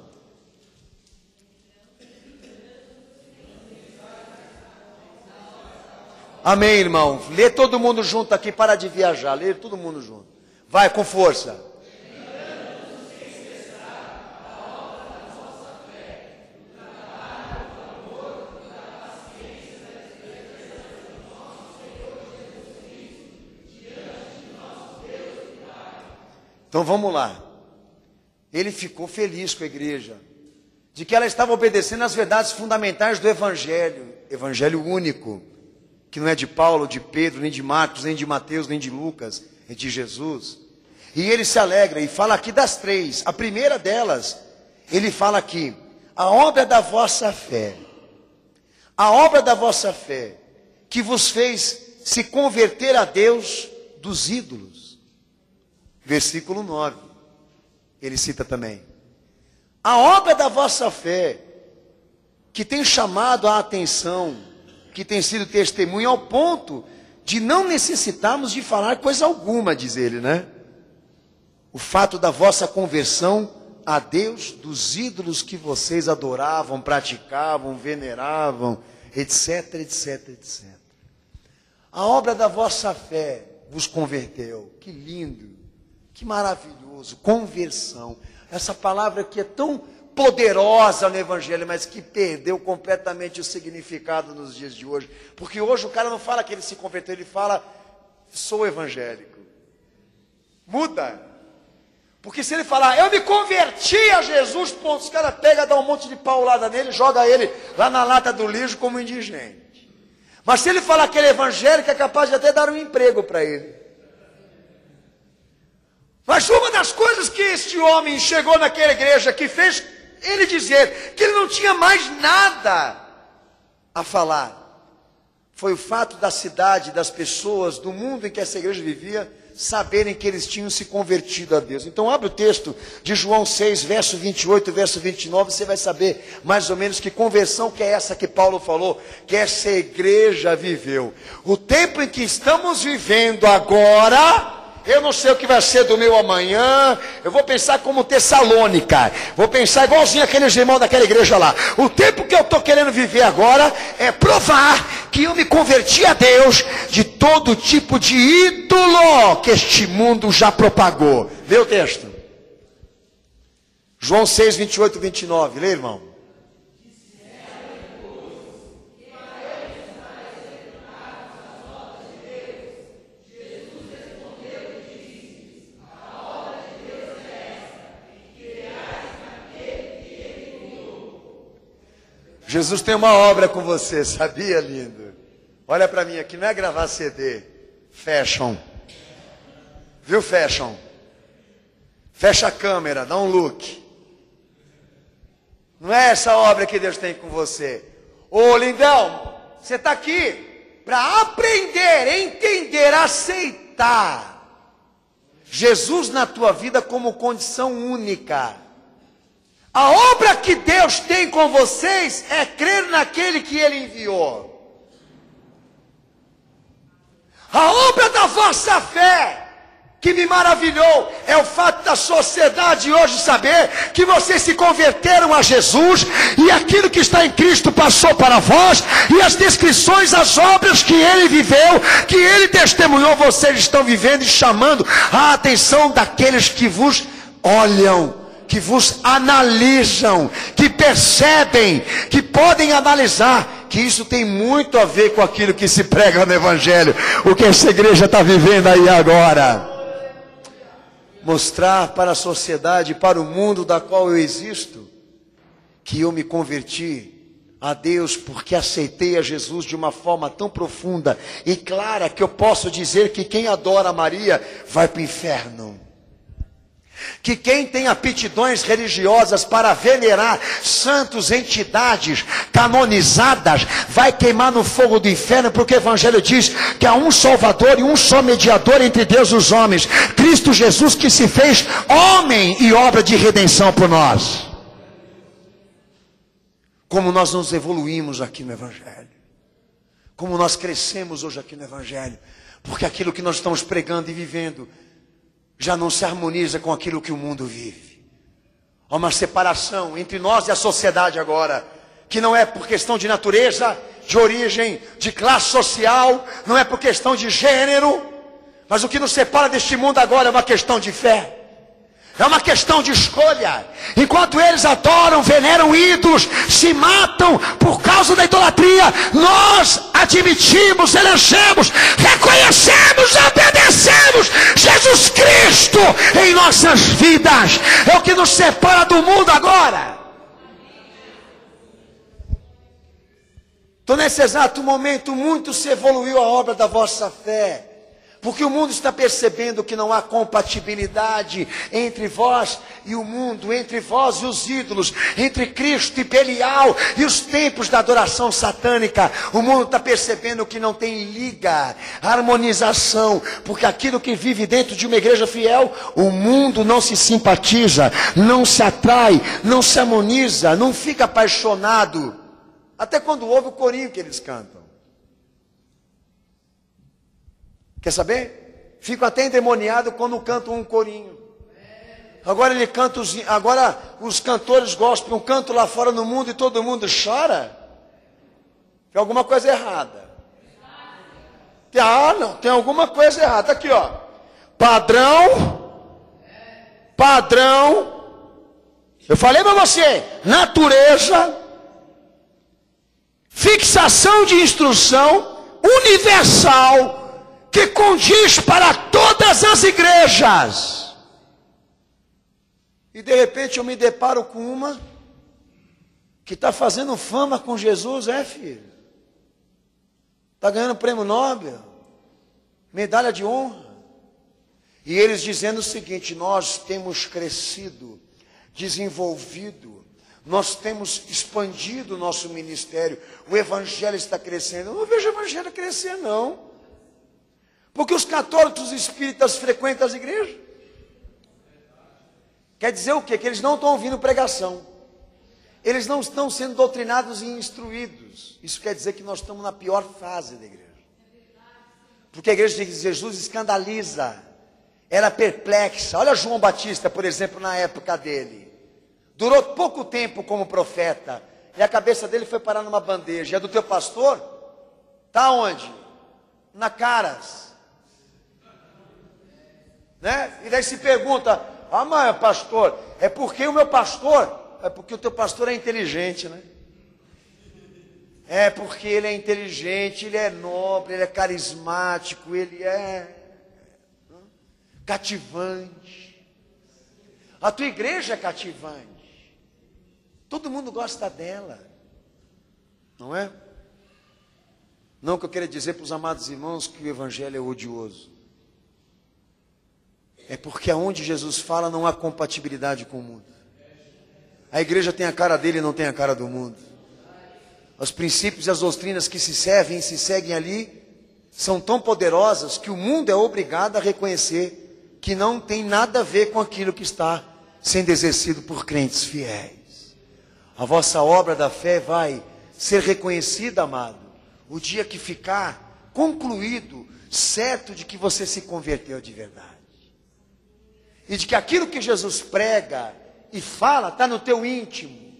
Amém, irmão. Lê todo mundo junto aqui, para de viajar. Lê todo mundo junto. Vai com força. Então vamos lá. Ele ficou feliz com a igreja, de que ela estava obedecendo às verdades fundamentais do Evangelho, Evangelho único, que não é de Paulo, de Pedro, nem de Marcos, nem de Mateus, nem de Lucas, é de Jesus. E ele se alegra e fala aqui das 3. A primeira delas, ele fala aqui, a obra da vossa fé. A obra da vossa fé, que vos fez se converter a Deus dos ídolos. Versículo 9, ele cita também. A obra da vossa fé, que tem chamado a atenção, que tem sido testemunho ao ponto de não necessitarmos de falar coisa alguma, diz ele, né? O fato da vossa conversão a Deus dos ídolos que vocês adoravam, praticavam, veneravam, etc, etc, etc. A obra da vossa fé vos converteu. Que lindo, que maravilhoso, conversão. Essa palavra que é tão poderosa no Evangelho, mas que perdeu completamente o significado nos dias de hoje. Porque hoje o cara não fala que ele se converteu, ele fala, sou evangélico. Muda. Porque se ele falar, eu me converti a Jesus, ponto, os caras pegam, dá um monte de paulada nele, joga ele lá na lata do lixo como indigente. Mas se ele falar que ele é evangélico, é capaz de até dar um emprego para ele. Mas uma das coisas que este homem chegou naquela igreja, que fez ele dizer que ele não tinha mais nada a falar, foi o fato da cidade, das pessoas, do mundo em que essa igreja vivia, saberem que eles tinham se convertido a Deus. Então abre o texto de João 6, verso 28, verso 29, você vai saber mais ou menos que conversão que é essa que Paulo falou, que essa igreja viveu. O tempo em que estamos vivendo agora, eu não sei o que vai ser do meu amanhã, eu vou pensar como Tessalônica, vou pensar igualzinho aqueles irmãos daquela igreja lá. O tempo que eu estou querendo viver agora é provar que eu me converti a Deus de todo tipo de ídolo que este mundo já propagou. Vê o texto. João 6, 28 e 29, lê, irmão. Jesus tem uma obra com você, sabia, lindo? Olha para mim aqui, não é gravar CD, fashion. Viu, fashion? Fecha a câmera, dá um look. Não é essa obra que Deus tem com você. Ô, lindão, você está aqui para aprender, entender, aceitar Jesus na tua vida como condição única. A obra que Deus tem com vocês é crer naquele que Ele enviou. A obra da vossa fé, que me maravilhou, é o fato da sociedade hoje saber que vocês se converteram a Jesus, e aquilo que está em Cristo passou para vós, e as descrições, as obras que Ele viveu, que Ele testemunhou, vocês estão vivendo e chamando a atenção daqueles que vos olham, que vos analisam, que percebem, que podem analisar, que isso tem muito a ver com aquilo que se prega no Evangelho, o que essa igreja está vivendo aí agora. Mostrar para a sociedade, para o mundo da qual eu existo, que eu me converti a Deus porque aceitei a Jesus de uma forma tão profunda e clara, que eu posso dizer que quem adora Maria vai para o inferno. Que quem tem aptidões religiosas para venerar santos, entidades canonizadas, vai queimar no fogo do inferno, porque o Evangelho diz que há um Salvador e um só mediador entre Deus e os homens, Cristo Jesus, que se fez homem e obra de redenção por nós. Como nós nos evoluímos aqui no Evangelho, como nós crescemos hoje aqui no Evangelho, porque aquilo que nós estamos pregando e vivendo já não se harmoniza com aquilo que o mundo vive. Há uma separação entre nós e a sociedade agora, que não é por questão de natureza, de origem, de classe social, não é por questão de gênero, mas o que nos separa deste mundo agora é uma questão de fé. É uma questão de escolha. Enquanto eles adoram, veneram ídolos, se matam por causa da idolatria, nós admitimos, elegemos, reconhecemos, obedecemos Jesus Cristo em nossas vidas. É o que nos separa do mundo agora. Então nesse exato momento muito se evoluiu a obra da vossa fé, porque o mundo está percebendo que não há compatibilidade entre vós e o mundo, entre vós e os ídolos, entre Cristo e Belial e os templos da adoração satânica. O mundo está percebendo que não tem liga, harmonização, porque aquilo que vive dentro de uma igreja fiel, o mundo não se simpatiza, não se atrai, não se harmoniza, não fica apaixonado, até quando ouve o corinho que eles cantam. Quer saber? Fico até endemoniado quando canto um corinho. Agora ele canta, agora os cantores gospel cantam lá fora no mundo e todo mundo chora. Tem alguma coisa errada. Ah, não, tem alguma coisa errada. Aqui, ó. Padrão Eu falei para você, natureza, fixação de instrução universal, que condiz para todas as igrejas. E de repente eu me deparo com uma que está fazendo fama com Jesus, filho? Está ganhando prêmio Nobel, medalha de honra. E eles dizendo o seguinte: nós temos crescido, desenvolvido, nós temos expandido o nosso ministério, o evangelho está crescendo. Eu não vejo o evangelho crescer, não. Porque os católicos espíritas frequentam as igrejas. Quer dizer o quê? Que eles não estão ouvindo pregação. Eles não estão sendo doutrinados e instruídos. Isso quer dizer que nós estamos na pior fase da igreja. Porque a igreja de Jesus escandaliza, era perplexa. Olha João Batista, por exemplo, na época dele. Durou pouco tempo como profeta, e a cabeça dele foi parar numa bandeja. E a do teu pastor? Está onde? Na Caras. Né? E daí se pergunta: ah, mas pastor, é porque o meu pastor... É porque o teu pastor é inteligente, né? É porque ele é inteligente, ele é nobre, ele é carismático, ele é cativante. A tua igreja é cativante. Todo mundo gosta dela. Não é? Não que eu queira dizer para os amados irmãos que o evangelho é odioso. É porque aonde Jesus fala não há compatibilidade com o mundo. A igreja tem a cara dele e não tem a cara do mundo. Os princípios e as doutrinas que se servem e se seguem ali são tão poderosas que o mundo é obrigado a reconhecer que não tem nada a ver com aquilo que está sendo exercido por crentes fiéis. A vossa obra da fé vai ser reconhecida, amado, o dia que ficar concluído, certo de que você se converteu de verdade. E de que aquilo que Jesus prega e fala, está no teu íntimo,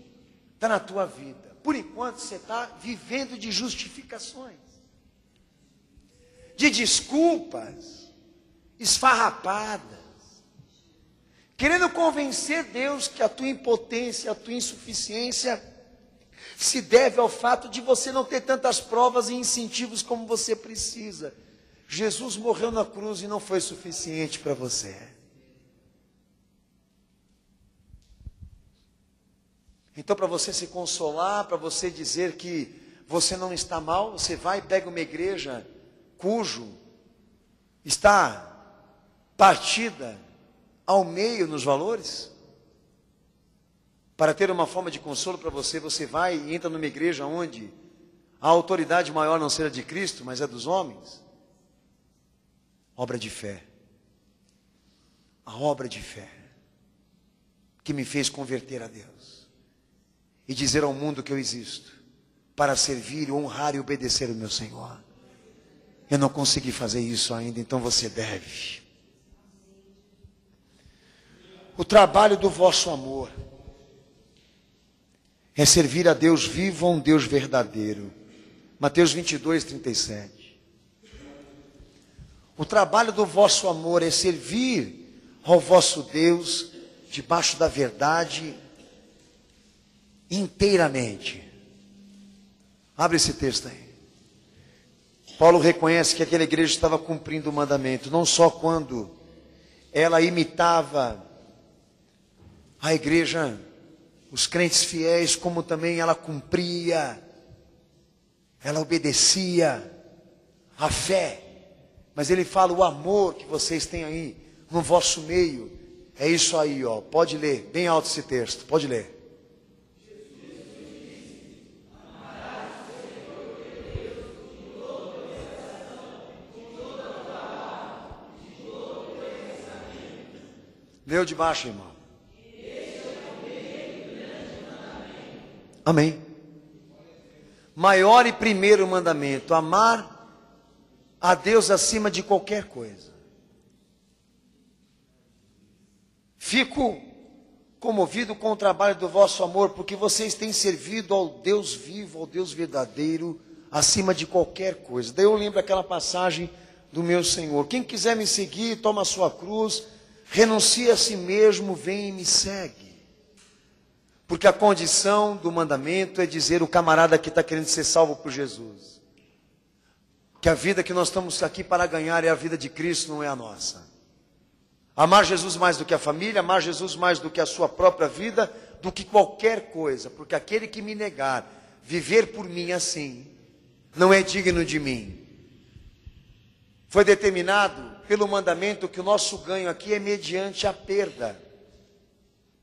está na tua vida. Por enquanto você está vivendo de justificações, de desculpas esfarrapadas, querendo convencer Deus que a tua impotência, a tua insuficiência se deve ao fato de você não ter tantas provas e incentivos como você precisa. Jesus morreu na cruz e não foi suficiente para você. Então, para você se consolar, para você dizer que você não está mal, você vai e pega uma igreja cujo está partida ao meio nos valores. Para ter uma forma de consolo para você, você vai e entra numa igreja onde a autoridade maior não será de Cristo, mas é dos homens. Obra de fé. A obra de fé que me fez converter a Deus e dizer ao mundo que eu existo para servir, honrar e obedecer o meu Senhor. Eu não consegui fazer isso ainda, então você deve. O trabalho do vosso amor é servir a Deus vivo, a um Deus verdadeiro. Mateus 22, 37. O trabalho do vosso amor é servir ao vosso Deus debaixo da verdade inteiramente. Abre esse texto aí. Paulo reconhece que aquela igreja estava cumprindo o mandamento, não só quando ela imitava a igreja, os crentes fiéis, como também ela cumpria, ela obedecia a fé. Mas ele fala, o amor que vocês têm aí no vosso meio, é isso aí, ó. Pode ler, bem alto esse texto, pode ler. Leu de baixo, irmão. Amém. Maior e primeiro mandamento: amar a Deus acima de qualquer coisa. Fico comovido com o trabalho do vosso amor, porque vocês têm servido ao Deus vivo, ao Deus verdadeiro, acima de qualquer coisa. Daí eu lembro aquela passagem do meu Senhor: quem quiser me seguir, toma a sua cruz, renuncia a si mesmo, vem e me segue. Porque a condição do mandamento é dizer o camarada que está querendo ser salvo por Jesus. Que a vida que nós estamos aqui para ganhar é a vida de Cristo, não é a nossa. Amar Jesus mais do que a família, amar Jesus mais do que a sua própria vida, do que qualquer coisa. Porque aquele que me negar, viver por mim assim, não é digno de mim. Foi determinado pelo mandamento que o nosso ganho aqui é mediante a perda.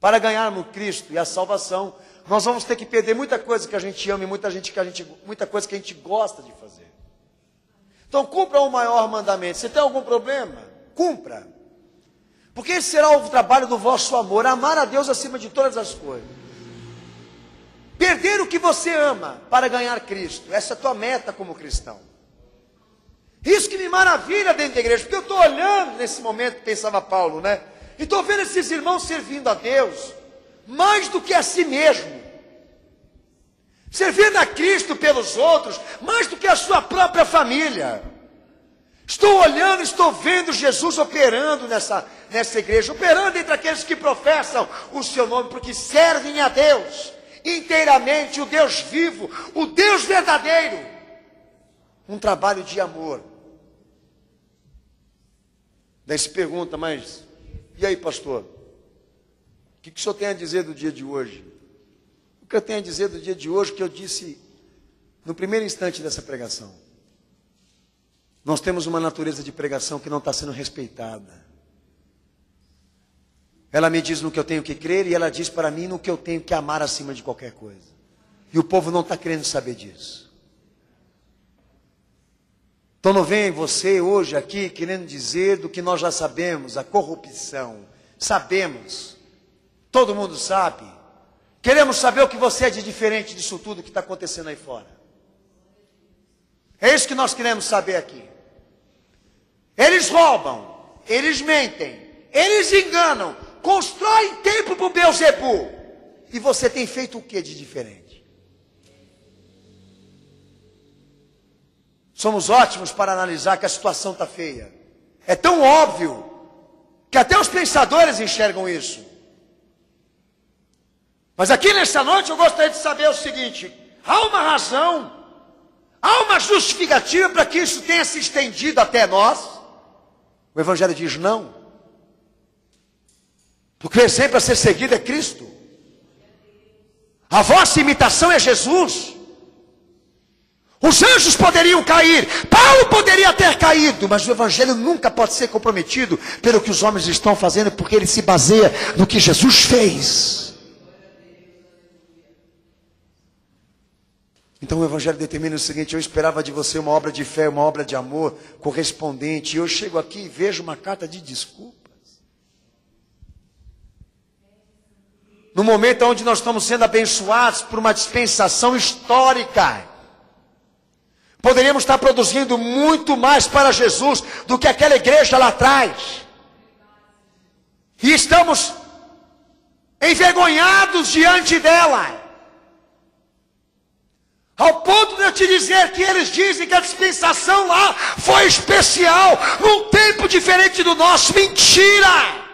Para ganharmos Cristo e a salvação, nós vamos ter que perder muita coisa que a gente ama e muita coisa que a gente gosta de fazer. Então cumpra o maior mandamento. Se tem algum problema, cumpra. Porque esse será o trabalho do vosso amor, amar a Deus acima de todas as coisas. Perder o que você ama para ganhar Cristo. Essa é a tua meta como cristão. Isso que me maravilha dentro da igreja, porque eu estou olhando nesse momento, pensava Paulo, né? E estou vendo esses irmãos servindo a Deus, mais do que a si mesmo. Servindo a Cristo pelos outros, mais do que a sua própria família. Estou olhando, estou vendo Jesus operando nessa igreja, operando entre aqueles que professam o seu nome, porque servem a Deus inteiramente, o Deus vivo, o Deus verdadeiro. Um trabalho de amor. Daí se pergunta, mas... E aí, pastor? O que o senhor tem a dizer do dia de hoje? O que eu tenho a dizer do dia de hoje que eu disse no primeiro instante dessa pregação? Nós temos uma natureza de pregação que não está sendo respeitada. Ela me diz no que eu tenho que crer e ela diz para mim no que eu tenho que amar acima de qualquer coisa. E o povo não está querendo saber disso. Então não vem você hoje aqui querendo dizer do que nós já sabemos, a corrupção. Sabemos. Todo mundo sabe. Queremos saber o que você é de diferente disso tudo que está acontecendo aí fora. É isso que nós queremos saber aqui. Eles roubam, eles mentem, eles enganam, constroem templo para o Beelzebu. E você tem feito o que de diferente? Somos ótimos para analisar que a situação está feia. É tão óbvio que até os pensadores enxergam isso. Mas aqui nessa noite eu gostaria de saber o seguinte: há uma razão, há uma justificativa para que isso tenha se estendido até nós? O Evangelho diz não. Porque o exemplo a ser seguido é Cristo. A vossa imitação é Jesus. Os anjos poderiam cair, Paulo poderia ter caído, mas o Evangelho nunca pode ser comprometido pelo que os homens estão fazendo, porque ele se baseia no que Jesus fez. Então o Evangelho determina o seguinte: eu esperava de você uma obra de fé, uma obra de amor correspondente, e eu chego aqui e vejo uma carta de desculpas. No momento onde nós estamos sendo abençoados por uma dispensação histórica, poderíamos estar produzindo muito mais para Jesus do que aquela igreja lá atrás. E estamos envergonhados diante dela. Ao ponto de eu te dizer que eles dizem que a dispensação lá foi especial, num tempo diferente do nosso. Mentira!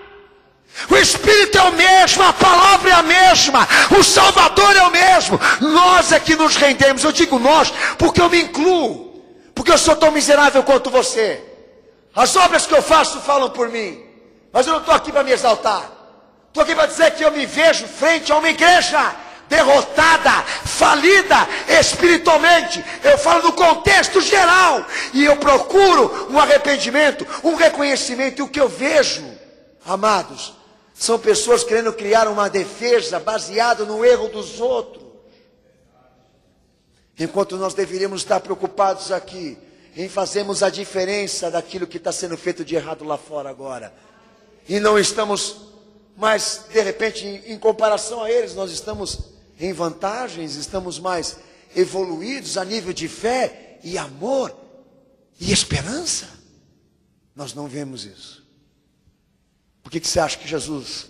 O Espírito é o mesmo, a palavra é a mesma, o Salvador é o mesmo. Nós é que nos rendemos. Eu digo nós porque eu me incluo, porque eu sou tão miserável quanto você. As obras que eu faço falam por mim, mas eu não estou aqui para me exaltar. Estou aqui para dizer que eu me vejo frente a uma igreja derrotada, falida espiritualmente. Eu falo no contexto geral, e eu procuro um arrependimento, um reconhecimento. E o que eu vejo, amados, são pessoas querendo criar uma defesa baseada no erro dos outros. Enquanto nós deveríamos estar preocupados aqui em fazermos a diferença daquilo que está sendo feito de errado lá fora agora. E não estamos mais, de repente, em comparação a eles, nós estamos em vantagens, estamos mais evoluídos a nível de fé e amor e esperança. Nós não vemos isso. Por que você acha que Jesus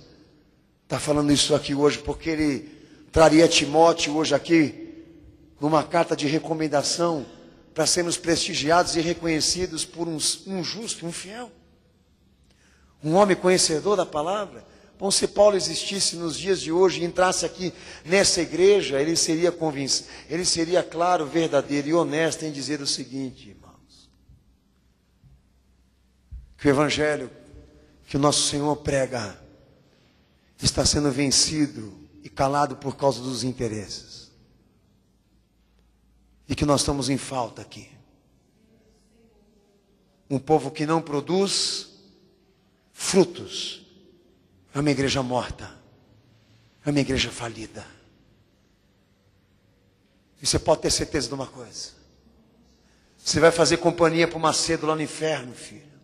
está falando isso aqui hoje? Porque ele traria Timóteo hoje aqui numa carta de recomendação para sermos prestigiados e reconhecidos por um justo, um fiel. Um homem conhecedor da palavra, Bom, se Paulo existisse nos dias de hoje e entrasse aqui nessa igreja, ele seria convincente, ele seria claro, verdadeiro e honesto em dizer o seguinte, irmãos: que o evangelho que o nosso Senhor prega está sendo vencido e calado por causa dos interesses. E que nós estamos em falta aqui. Um povo que não produz frutos. É uma igreja morta. É uma igreja falida. E você pode ter certeza de uma coisa. Você vai fazer companhia para o Macedo lá no inferno, filho.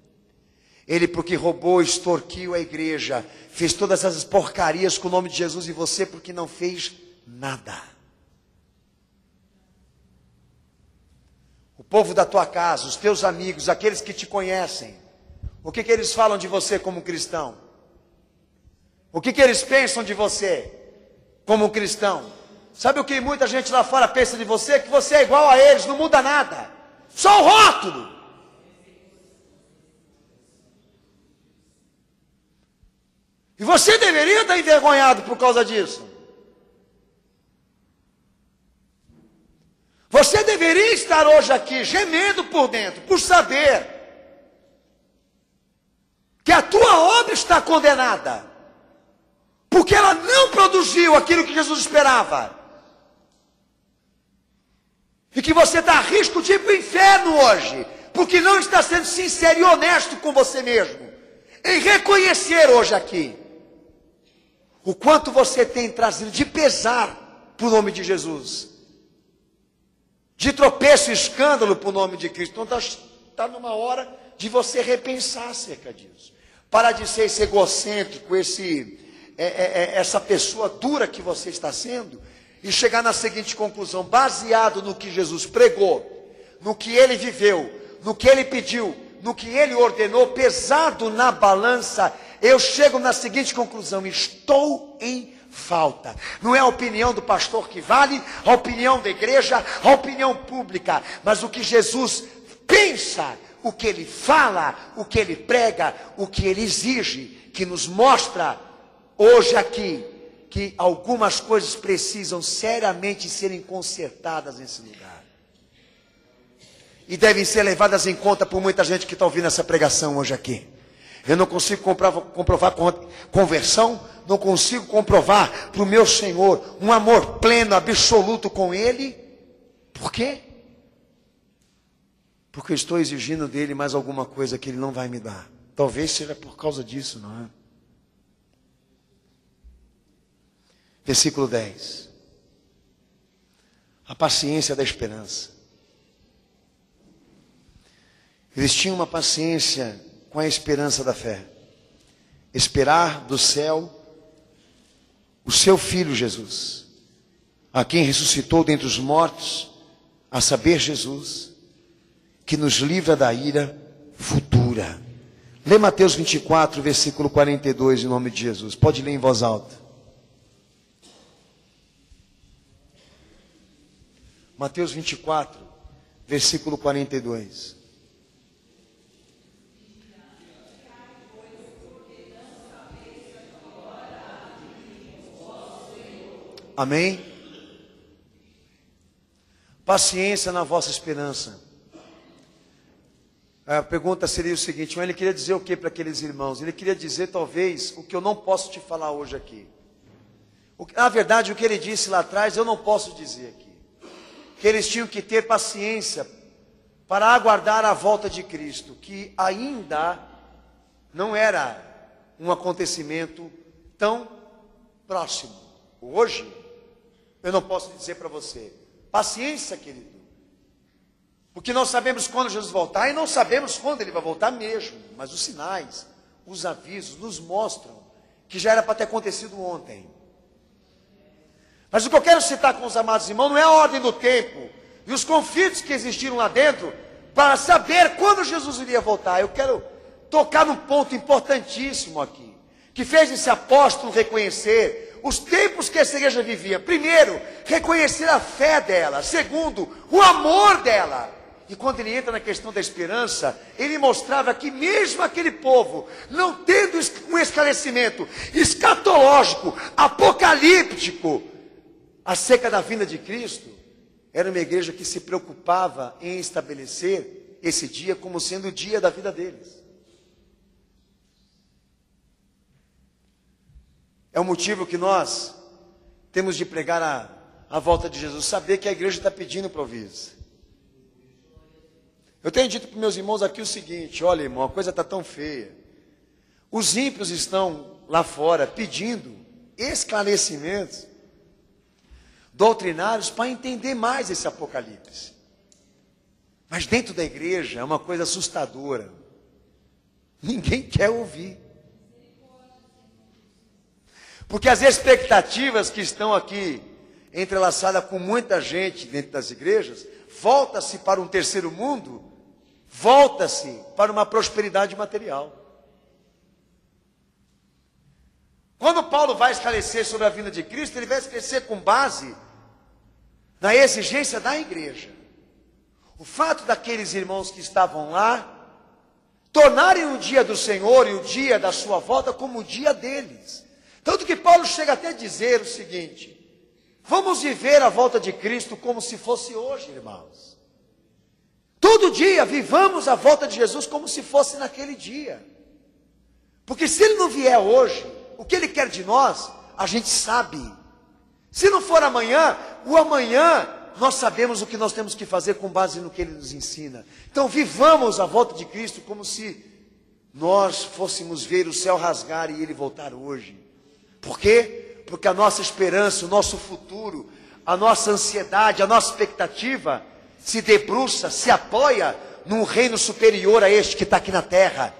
Ele porque roubou, extorquiu a igreja, fez todas essas porcarias com o nome de Jesus, e você porque não fez nada. O povo da tua casa, os teus amigos, aqueles que te conhecem, o que eles falam de você como cristão? O que eles pensam de você como cristão? Sabe o que muita gente lá fora pensa de você? Que você é igual a eles, não muda nada. Só o rótulo. E você deveria estar envergonhado por causa disso. Você deveria estar hoje aqui gemendo por dentro, por saber que a tua obra está condenada, porque ela não produziu aquilo que Jesus esperava. E que você está a risco de ir para o inferno hoje, porque não está sendo sincero e honesto com você mesmo, em reconhecer hoje aqui o quanto você tem trazido de pesar para o nome de Jesus, de tropeço e escândalo para o nome de Cristo. Então está numa hora de você repensar acerca disso. Parar de ser esse egocêntrico, essa pessoa dura que você está sendo, e chegar na seguinte conclusão: baseado no que Jesus pregou, no que ele viveu, no que ele pediu, no que ele ordenou, pesado na balança, eu chego na seguinte conclusão: estou em falta. Não é a opinião do pastor que vale, a opinião da igreja, a opinião pública, mas o que Jesus pensa, o que ele fala, o que ele prega, o que ele exige, que nos mostra hoje aqui que algumas coisas precisam seriamente serem consertadas nesse lugar. E devem ser levadas em conta por muita gente que está ouvindo essa pregação hoje aqui. Eu não consigo comprovar conversão, não consigo comprovar para o meu Senhor um amor pleno, absoluto com Ele. Por quê? Porque eu estou exigindo dele mais alguma coisa que Ele não vai me dar. Talvez seja por causa disso, não é? Versículo 10. A paciência da esperança. Eles tinham uma paciência com a esperança da fé. Esperar do céu o seu Filho Jesus, a quem ressuscitou dentre os mortos, a saber, Jesus, que nos livra da ira futura. Lê Mateus 24, versículo 42, em nome de Jesus. Pode ler em voz alta. Mateus 24, versículo 42. Amém? Paciência na vossa esperança. A pergunta seria o seguinte: mas ele queria dizer o que para aqueles irmãos? Ele queria dizer talvez o que eu não posso te falar hoje aqui. Na verdade, o que ele disse lá atrás eu não posso dizer aqui. Que eles tinham que ter paciência para aguardar a volta de Cristo, que ainda não era um acontecimento tão próximo. Hoje, eu não posso dizer para você, paciência, querido, porque não sabemos quando Jesus voltar, e não sabemos quando Ele vai voltar mesmo, mas os sinais, os avisos nos mostram que já era para ter acontecido ontem. Mas o que eu quero citar com os amados irmãos não é a ordem do tempo e os conflitos que existiram lá dentro para saber quando Jesus iria voltar. Eu quero tocar num ponto importantíssimo aqui, que fez esse apóstolo reconhecer os tempos que essa igreja vivia. Primeiro, reconhecer a fé dela. Segundo, o amor dela. e quando ele entra na questão da esperança, ele mostrava que mesmo aquele povo, não tendo um esclarecimento escatológico, apocalíptico, acerca da vinda de Cristo, era uma igreja que se preocupava em estabelecer esse dia como sendo o dia da vida deles. É o motivo que nós temos de pregar a volta de Jesus, saber que a igreja está pedindo para ouvir isso. Eu tenho dito para meus irmãos aqui o seguinte: olha, irmão, a coisa está tão feia. Os ímpios estão lá fora pedindo esclarecimentos doutrinários para entender mais esse Apocalipse. Mas dentro da igreja é uma coisa assustadora. Ninguém quer ouvir. Porque as expectativas que estão aqui entrelaçadas com muita gente dentro das igrejas, volta-se para um terceiro mundo, volta-se para uma prosperidade material. Quando Paulo vai esclarecer sobre a vinda de Cristo, ele vai esclarecer com base na exigência da igreja. O fato daqueles irmãos que estavam lá tornarem o dia do Senhor e o dia da sua volta como o dia deles. Tanto que Paulo chega até a dizer o seguinte: vamos viver a volta de Cristo como se fosse hoje, irmãos. Todo dia vivamos a volta de Jesus como se fosse naquele dia. Porque se ele não vier hoje, o que ele quer de nós, a gente sabe. Se não for amanhã, o amanhã nós sabemos o que nós temos que fazer com base no que ele nos ensina. Então vivamos a volta de Cristo como se nós fôssemos ver o céu rasgar e ele voltar hoje. Por quê? Porque a nossa esperança, o nosso futuro, a nossa ansiedade, a nossa expectativa se debruça, se apoia num reino superior a este que está aqui na terra.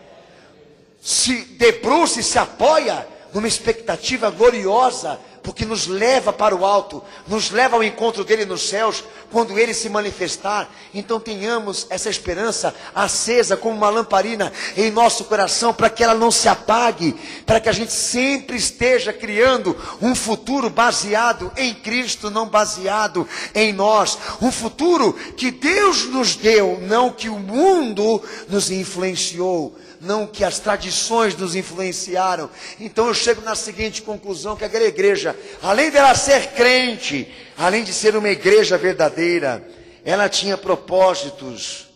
Se debruça e se apoia numa expectativa gloriosa, porque nos leva para o alto, nos leva ao encontro dele nos céus, quando ele se manifestar. Então tenhamos essa esperança acesa como uma lamparina em nosso coração, para que ela não se apague, para que a gente sempre esteja criando um futuro baseado em Cristo, não baseado em nós. Um futuro que Deus nos deu, não que o mundo nos influenciou, não que as tradições nos influenciaram. Então eu chego na seguinte conclusão: que aquela igreja, além dela ser crente, além de ser uma igreja verdadeira, ela tinha propósitos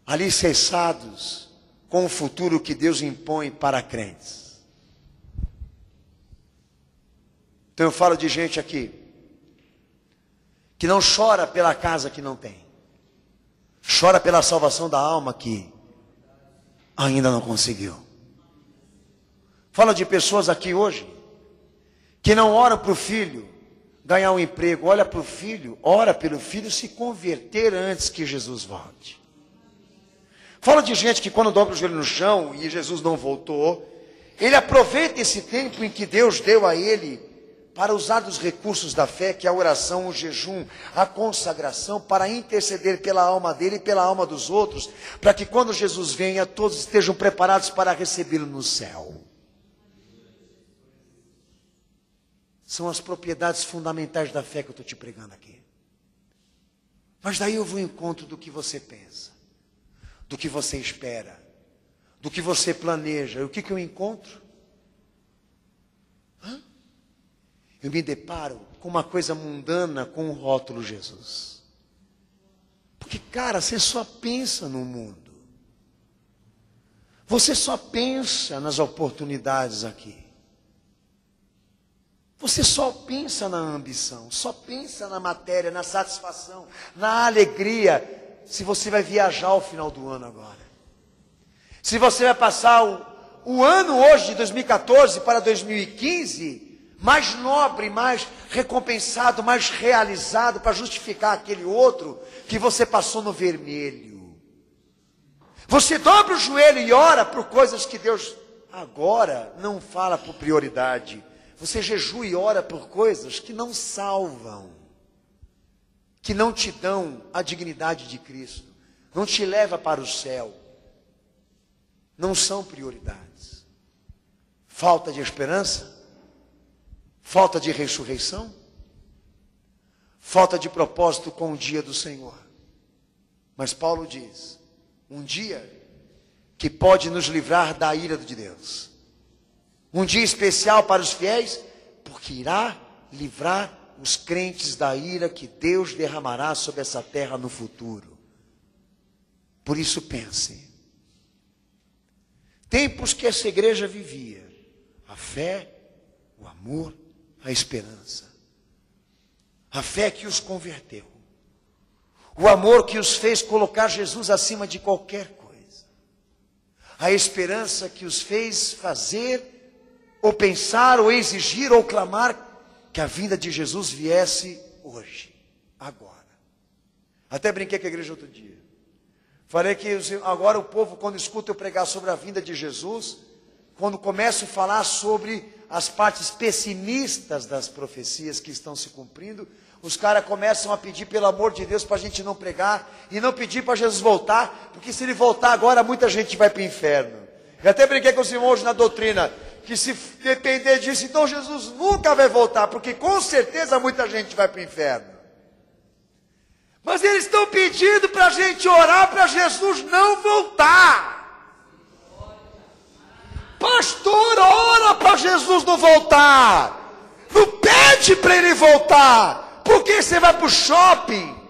alicerçados com o futuro que Deus impõe para crentes. Então eu falo de gente aqui que não chora pela casa que não tem, chora pela salvação da alma que ainda não conseguiu. Fala de pessoas aqui hoje que não oram para o filho ganhar um emprego, olha para o filho, ora pelo filho se converter antes que Jesus volte. Fala de gente que quando dobra o joelho no chão e Jesus não voltou, ele aproveita esse tempo em que Deus deu a ele para usar dos recursos da fé, que é a oração, o jejum, a consagração, para interceder pela alma dele e pela alma dos outros, para que quando Jesus venha, todos estejam preparados para recebê-lo no céu. São as propriedades fundamentais da fé que eu estou te pregando aqui. Mas daí eu vou ao encontro do que você pensa, do que você espera, do que você planeja. E o que eu encontro? Eu me deparo com uma coisa mundana, com o rótulo Jesus. Porque, cara, você só pensa no mundo. Você só pensa nas oportunidades aqui. Você só pensa na ambição, só pensa na matéria, na satisfação, na alegria. Se você vai viajar ao final do ano agora. Se você vai passar o ano hoje de 2014 para 2015... mais nobre, mais recompensado, mais realizado, para justificar aquele outro que você passou no vermelho. Você dobra o joelho e ora por coisas que Deus agora não fala por prioridade. Você jejua e ora por coisas que não salvam, que não te dão a dignidade de Cristo, não te leva para o céu. Não são prioridades. Falta de esperança? Falta de ressurreição? Falta de propósito com o dia do Senhor. Mas Paulo diz, um dia que pode nos livrar da ira de Deus. Um dia especial para os fiéis, porque irá livrar os crentes da ira que Deus derramará sobre essa terra no futuro. Por isso pense, tempos que essa igreja vivia, a fé, o amor, a esperança. A fé que os converteu. O amor que os fez colocar Jesus acima de qualquer coisa. A esperança que os fez fazer, ou pensar, ou exigir, ou clamar que a vinda de Jesus viesse hoje, agora. Até brinquei com a igreja outro dia. Falei que agora o povo, quando escuta eu pregar sobre a vinda de Jesus, quando começo a falar sobre as partes pessimistas das profecias que estão se cumprindo, os caras começam a pedir, pelo amor de Deus, para a gente não pregar, e não pedir para Jesus voltar, porque se ele voltar agora, muita gente vai para o inferno. Eu até brinquei com os irmãos hoje na doutrina, que se depender disso, então Jesus nunca vai voltar, porque com certeza muita gente vai para o inferno. Mas eles estão pedindo para a gente orar para Jesus não voltar. Pastor, ora para Jesus não voltar. Não pede para ele voltar. Por que você vai para o shopping?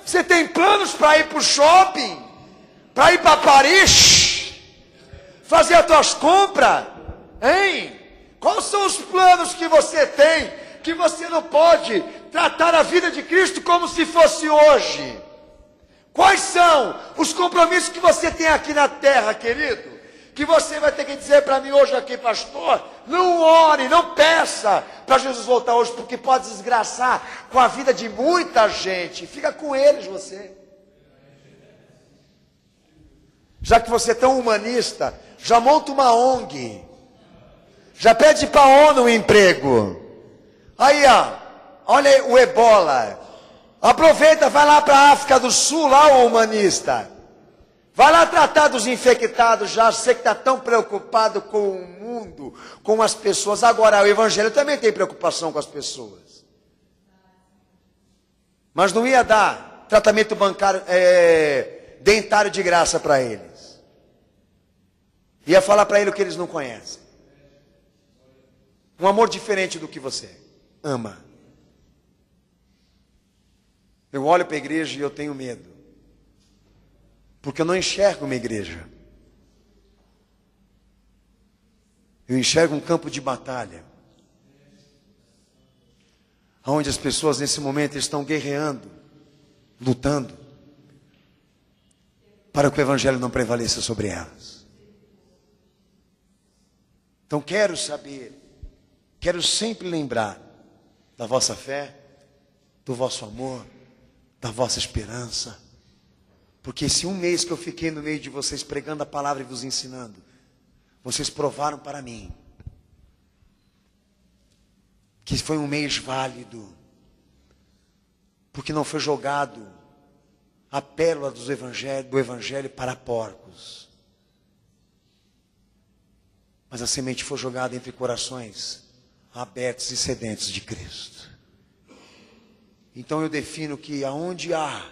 Você tem planos para ir para o shopping? Para ir para Paris? Fazer as tuas compras? Hein? Quais são os planos que você tem? Que você não pode tratar a vida de Cristo como se fosse hoje? Quais são os compromissos que você tem aqui na terra, querido? Que você vai ter que dizer para mim hoje aqui, pastor, não ore, não peça para Jesus voltar hoje, porque pode desgraçar com a vida de muita gente. Fica com eles você. Já que você é tão humanista, já monta uma ONG. Já pede para a ONU um emprego. Aí, ó, olha o ebola. Aproveita, vai lá para a África do Sul, lá o humanista. Vai lá tratar dos infectados já, você que está tão preocupado com o mundo, com as pessoas. Agora, o Evangelho também tem preocupação com as pessoas. Mas não ia dar tratamento bancário, dentário de graça para eles. Ia falar para ele o que eles não conhecem. Um amor diferente do que você ama. Eu olho para a igreja e eu tenho medo. Porque eu não enxergo uma igreja. Eu enxergo um campo de batalha. Onde as pessoas nesse momento estão guerreando, lutando, para que o Evangelho não prevaleça sobre elas. Então quero saber, quero sempre lembrar da vossa fé, do vosso amor, da vossa esperança. Porque esse um mês que eu fiquei no meio de vocês pregando a palavra e vos ensinando, vocês provaram para mim que foi um mês válido, porque não foi jogado a pérola do evangelho para porcos, mas a semente foi jogada entre corações abertos e sedentos de Cristo. Então eu defino que aonde há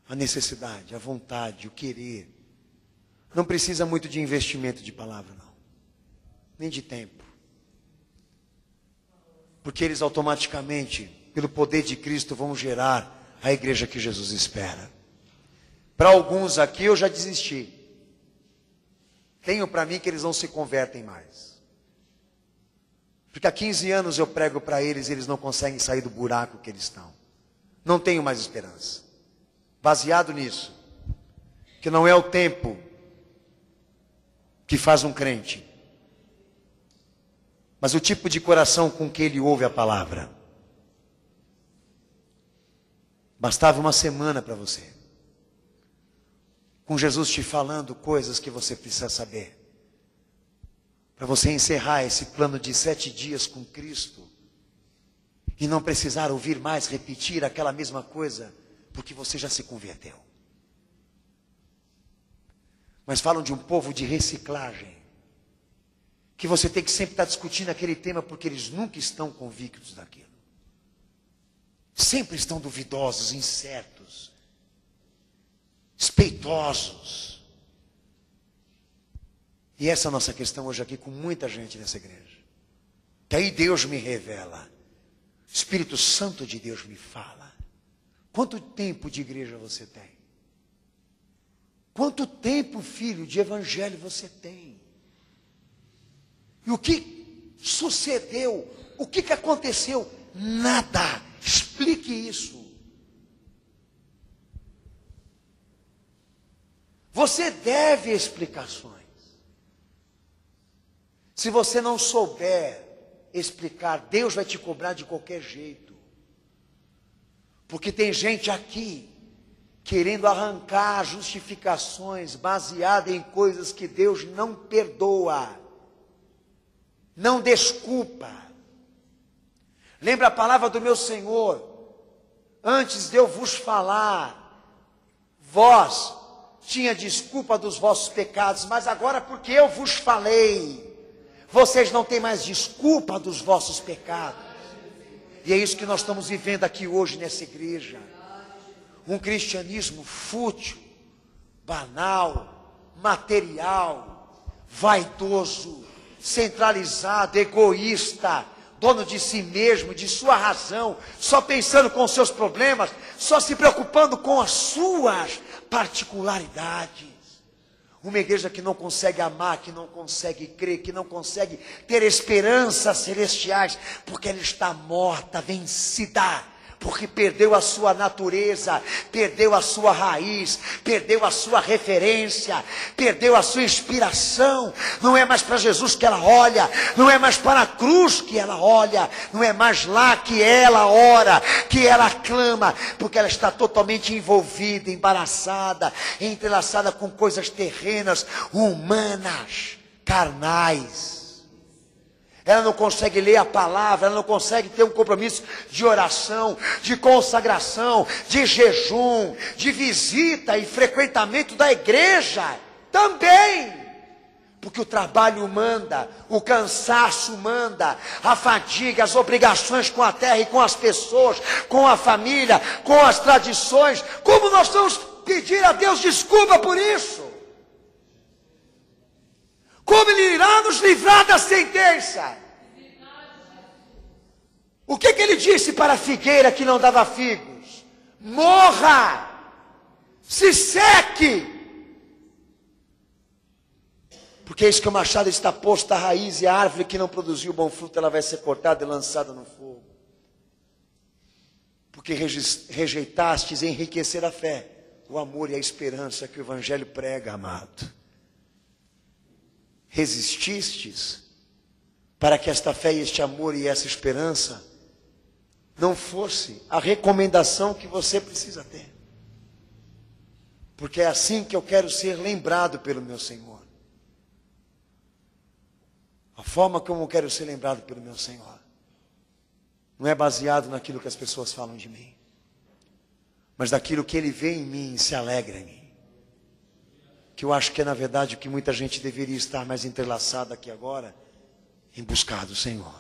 a necessidade, a vontade, o querer, não precisa muito de investimento de palavra, não, nem de tempo, porque eles automaticamente, pelo poder de Cristo, vão gerar a igreja que Jesus espera. Para alguns aqui eu já desisti. Tenho para mim que eles não se convertem mais, porque há 15 anos eu prego para eles e eles não conseguem sair do buraco que eles estão. Não tenho mais esperança. Baseado nisso, que não é o tempo que faz um crente, mas o tipo de coração com que ele ouve a palavra. Bastava uma semana para você, com Jesus te falando coisas que você precisa saber, para você encerrar esse plano de 7 dias com Cristo, e não precisar ouvir mais, repetir aquela mesma coisa, porque você já se converteu. Mas falam de um povo de reciclagem, que você tem que sempre estar discutindo aquele tema, porque eles nunca estão convictos daquilo. sempre estão duvidosos, incertos, espeitosos. E essa é a nossa questão hoje aqui com muita gente nessa igreja. Que aí Deus me revela, o Espírito Santo de Deus me fala. Quanto tempo de igreja você tem? Quanto tempo, filho, de evangelho você tem? E o que sucedeu? O que aconteceu? Nada. Explique isso. Você deve explicações. Se você não souber explicar, Deus vai te cobrar de qualquer jeito. Porque tem gente aqui querendo arrancar justificações baseadas em coisas que Deus não perdoa, não desculpa. Lembra a palavra do meu Senhor? Antes de eu vos falar, vós tinha desculpa dos vossos pecados, mas agora porque eu vos falei, vocês não têm mais desculpa dos vossos pecados. E é isso que nós estamos vivendo aqui hoje nessa igreja. Um cristianismo fútil, banal, material, vaidoso, centralizado, egoísta, dono de si mesmo, de sua razão, só pensando com os seus problemas, só se preocupando com as suas particularidades. Uma igreja que não consegue amar, que não consegue crer, que não consegue ter esperanças celestiais, porque ela está morta, vencida, porque perdeu a sua natureza, perdeu a sua raiz, perdeu a sua referência, perdeu a sua inspiração. Não é mais para Jesus que ela olha, não é mais para a cruz que ela olha, não é mais lá que ela ora, que ela clama, porque ela está totalmente envolvida, embaraçada, entrelaçada com coisas terrenas, humanas, carnais. Ela não consegue ler a palavra, ela não consegue ter um compromisso de oração, de consagração, de jejum, de visita e frequentamento da igreja. Também, porque o trabalho manda, o cansaço manda, a fadiga, as obrigações com a terra e com as pessoas, com a família, com as tradições. Como nós vamos pedir a Deus desculpa por isso? Como Ele irá nos livrar da sentença? O que Ele disse para a figueira que não dava figos? Morra! Se seque! Porque eis que o machado está posto à raiz, e a árvore que não produziu bom fruto, ela vai ser cortada e lançada no fogo. Porque rejeitastes enriquecer a fé, o amor e a esperança que o Evangelho prega, amado. Resististes para que esta fé e este amor e essa esperança não fosse a recomendação que você precisa ter. Porque é assim que eu quero ser lembrado pelo meu Senhor. A forma como eu quero ser lembrado pelo meu Senhor não é baseado naquilo que as pessoas falam de mim, mas daquilo que Ele vê em mim e se alegra em mim. Que eu acho que é na verdade o que muita gente deveria estar mais entrelaçada aqui agora, em buscar do Senhor.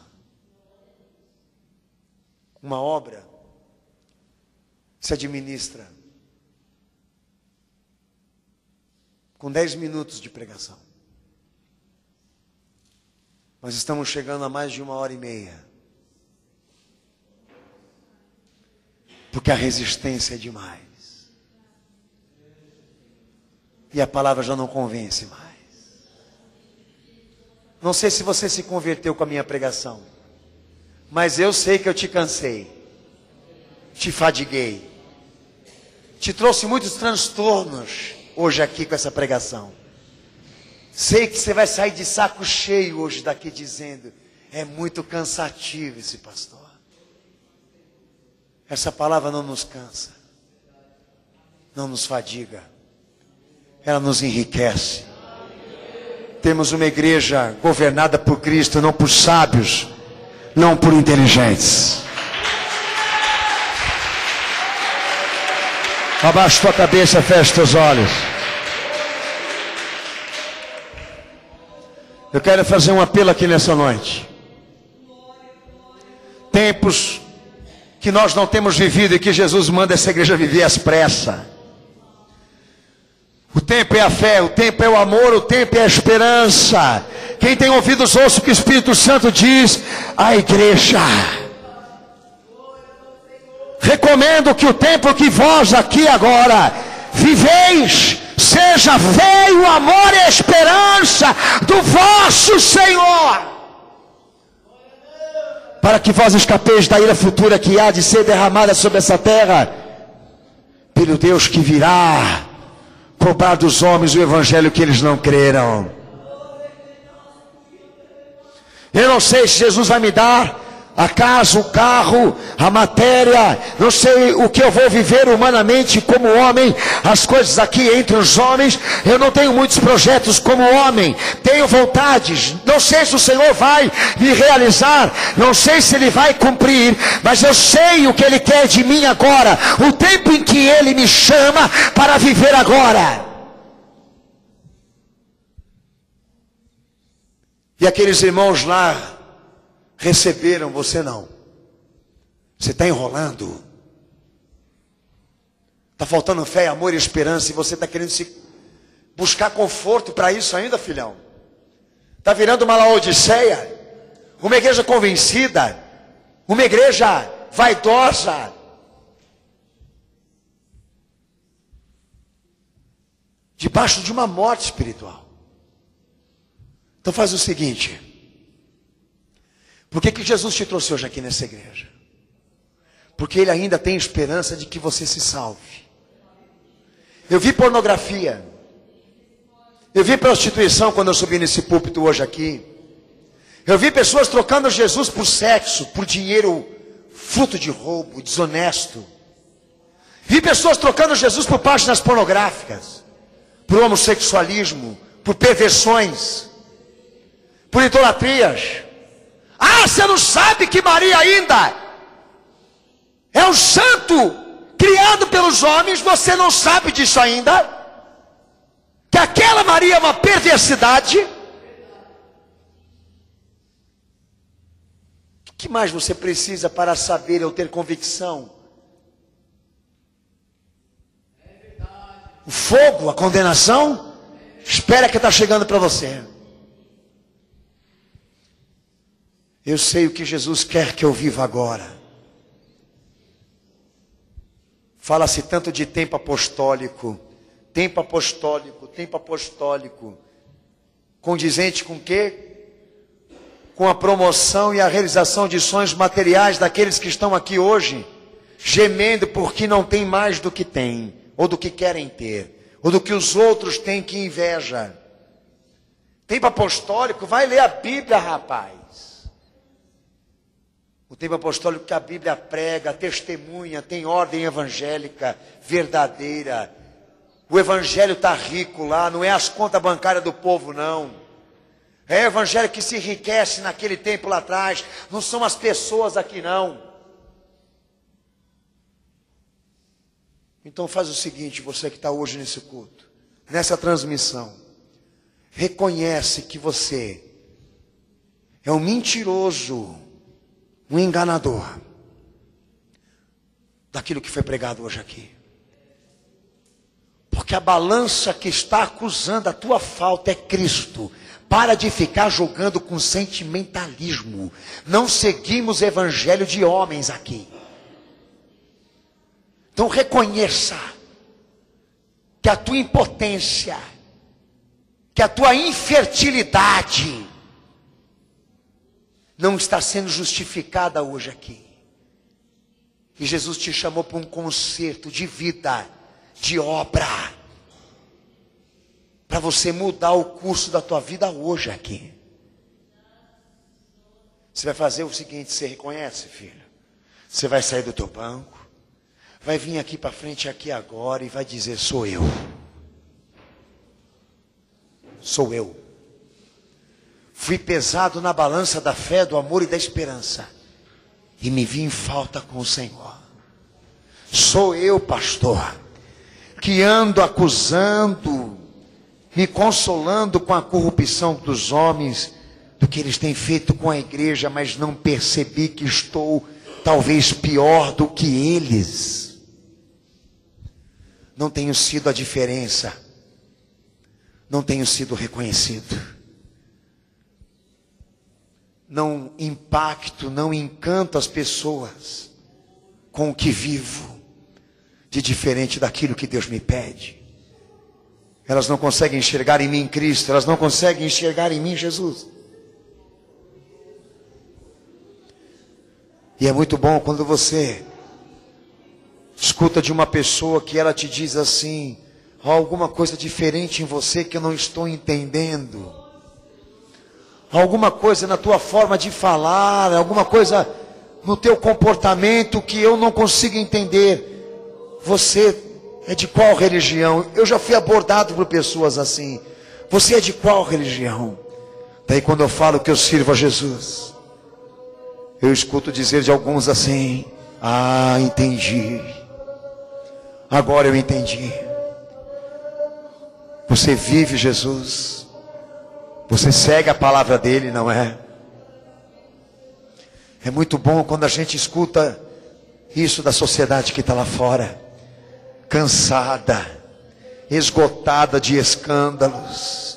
Uma obra se administra com 10 minutos de pregação. Nós estamos chegando a mais de 1h30. Porque a resistência é demais. E a palavra já não convence mais. Não sei se você se converteu com a minha pregação, mas eu sei que eu te cansei, te fadiguei, te trouxe muitos transtornos hoje aqui com essa pregação. Sei que você vai sair de saco cheio hoje daqui dizendo, é muito cansativo esse pastor. Essa palavra não nos cansa, não nos fadiga, ela nos enriquece. Temos uma igreja governada por Cristo, não por sábios, não por inteligentes. Abaixa tua cabeça, fecha teus olhos. Eu quero fazer um apelo aqui nessa noite. Tempos que nós não temos vivido e que Jesus manda essa igreja viver às pressas. O tempo é a fé, o tempo é o amor, o tempo é a esperança. Quem tem ouvidos ouça o que o Espírito Santo diz à igreja. Recomendo que o tempo que vós aqui agora viveis seja fé, o amor e a esperança do vosso Senhor, para que vós escapeis da ira futura que há de ser derramada sobre essa terra, pelo Deus que virá cobrar dos homens o evangelho que eles não creram. Eu não sei se Jesus vai me dar a casa, o carro, a matéria, não sei o que eu vou viver humanamente como homem, as coisas aqui entre os homens. Eu não tenho muitos projetos como homem, tenho vontades, não sei se o Senhor vai me realizar, não sei se Ele vai cumprir, mas eu sei o que Ele quer de mim agora, o tempo em que Ele me chama para viver agora. E aqueles irmãos lá receberam, você não. Você está enrolando. Está faltando fé, amor e esperança. E você está querendo se buscar conforto para isso ainda, filhão. Está virando uma Laodiceia. Uma igreja convencida. Uma igreja vaidosa. Debaixo de uma morte espiritual. Então faz o seguinte. Por que Jesus te trouxe hoje aqui nessa igreja? Porque Ele ainda tem esperança de que você se salve. Eu vi pornografia. Eu vi prostituição quando eu subi nesse púlpito hoje aqui. Eu vi pessoas trocando Jesus por sexo, por dinheiro, fruto de roubo, desonesto. Vi pessoas trocando Jesus por páginas pornográficas, por homossexualismo, por perversões, por idolatrias. Ah, você não sabe que Maria ainda é um santo criado pelos homens? Você não sabe disso ainda? Que aquela Maria é uma perversidade? O que mais você precisa para saber ou ter convicção? O fogo, a condenação? Espera que está chegando para você. Eu sei o que Jesus quer que eu viva agora. Fala-se tanto de tempo apostólico. Tempo apostólico, tempo apostólico. Condizente com o quê? Com a promoção e a realização de sonhos materiais daqueles que estão aqui hoje, gemendo porque não tem mais do que tem, ou do que querem ter, ou do que os outros têm que inveja. Tempo apostólico, vai ler a Bíblia, rapaz. O tempo apostólico que a Bíblia prega, testemunha, tem ordem evangélica verdadeira. O evangelho está rico lá, não é as contas bancárias do povo, não. É o evangelho que se enriquece naquele tempo lá atrás, não são as pessoas aqui, não. Então faz o seguinte, você que está hoje nesse culto, nessa transmissão, reconhece que você é um mentiroso, um enganador daquilo que foi pregado hoje aqui. Porque a balança que está acusando a tua falta é Cristo. Para de ficar jogando com sentimentalismo. Não seguimos evangelho de homens aqui. Então reconheça que a tua impotência, que a tua infertilidade não está sendo justificada hoje aqui. E Jesus te chamou para um concerto de vida, de obra, para você mudar o curso da tua vida hoje aqui. Você vai fazer o seguinte, você reconhece, filho? Você vai sair do teu banco, vai vir aqui para frente aqui agora e vai dizer, sou eu. Sou eu. Fui pesado na balança da fé, do amor e da esperança. E me vi em falta com o Senhor. Sou eu, pastor, que ando acusando, me consolando com a corrupção dos homens, do que eles têm feito com a igreja, mas não percebi que estou talvez pior do que eles. Não tenho sido a diferença. Não tenho sido reconhecido. Não impacto, não encanto as pessoas com o que vivo de diferente daquilo que Deus me pede. Elas não conseguem enxergar em mim Cristo, elas não conseguem enxergar em mim Jesus. E é muito bom quando você escuta de uma pessoa que ela te diz assim: há alguma coisa diferente em você que eu não estou entendendo. Há alguma coisa na tua forma de falar, alguma coisa no teu comportamento que eu não consigo entender. Você é de qual religião? Eu já fui abordado por pessoas assim. Você é de qual religião? Daí quando eu falo que eu sirvo a Jesus, eu escuto dizer de alguns assim: ah, entendi. Agora eu entendi. Você vive Jesus. Você segue a palavra dele, não é? É muito bom quando a gente escuta isso da sociedade que está lá fora, cansada, esgotada de escândalos,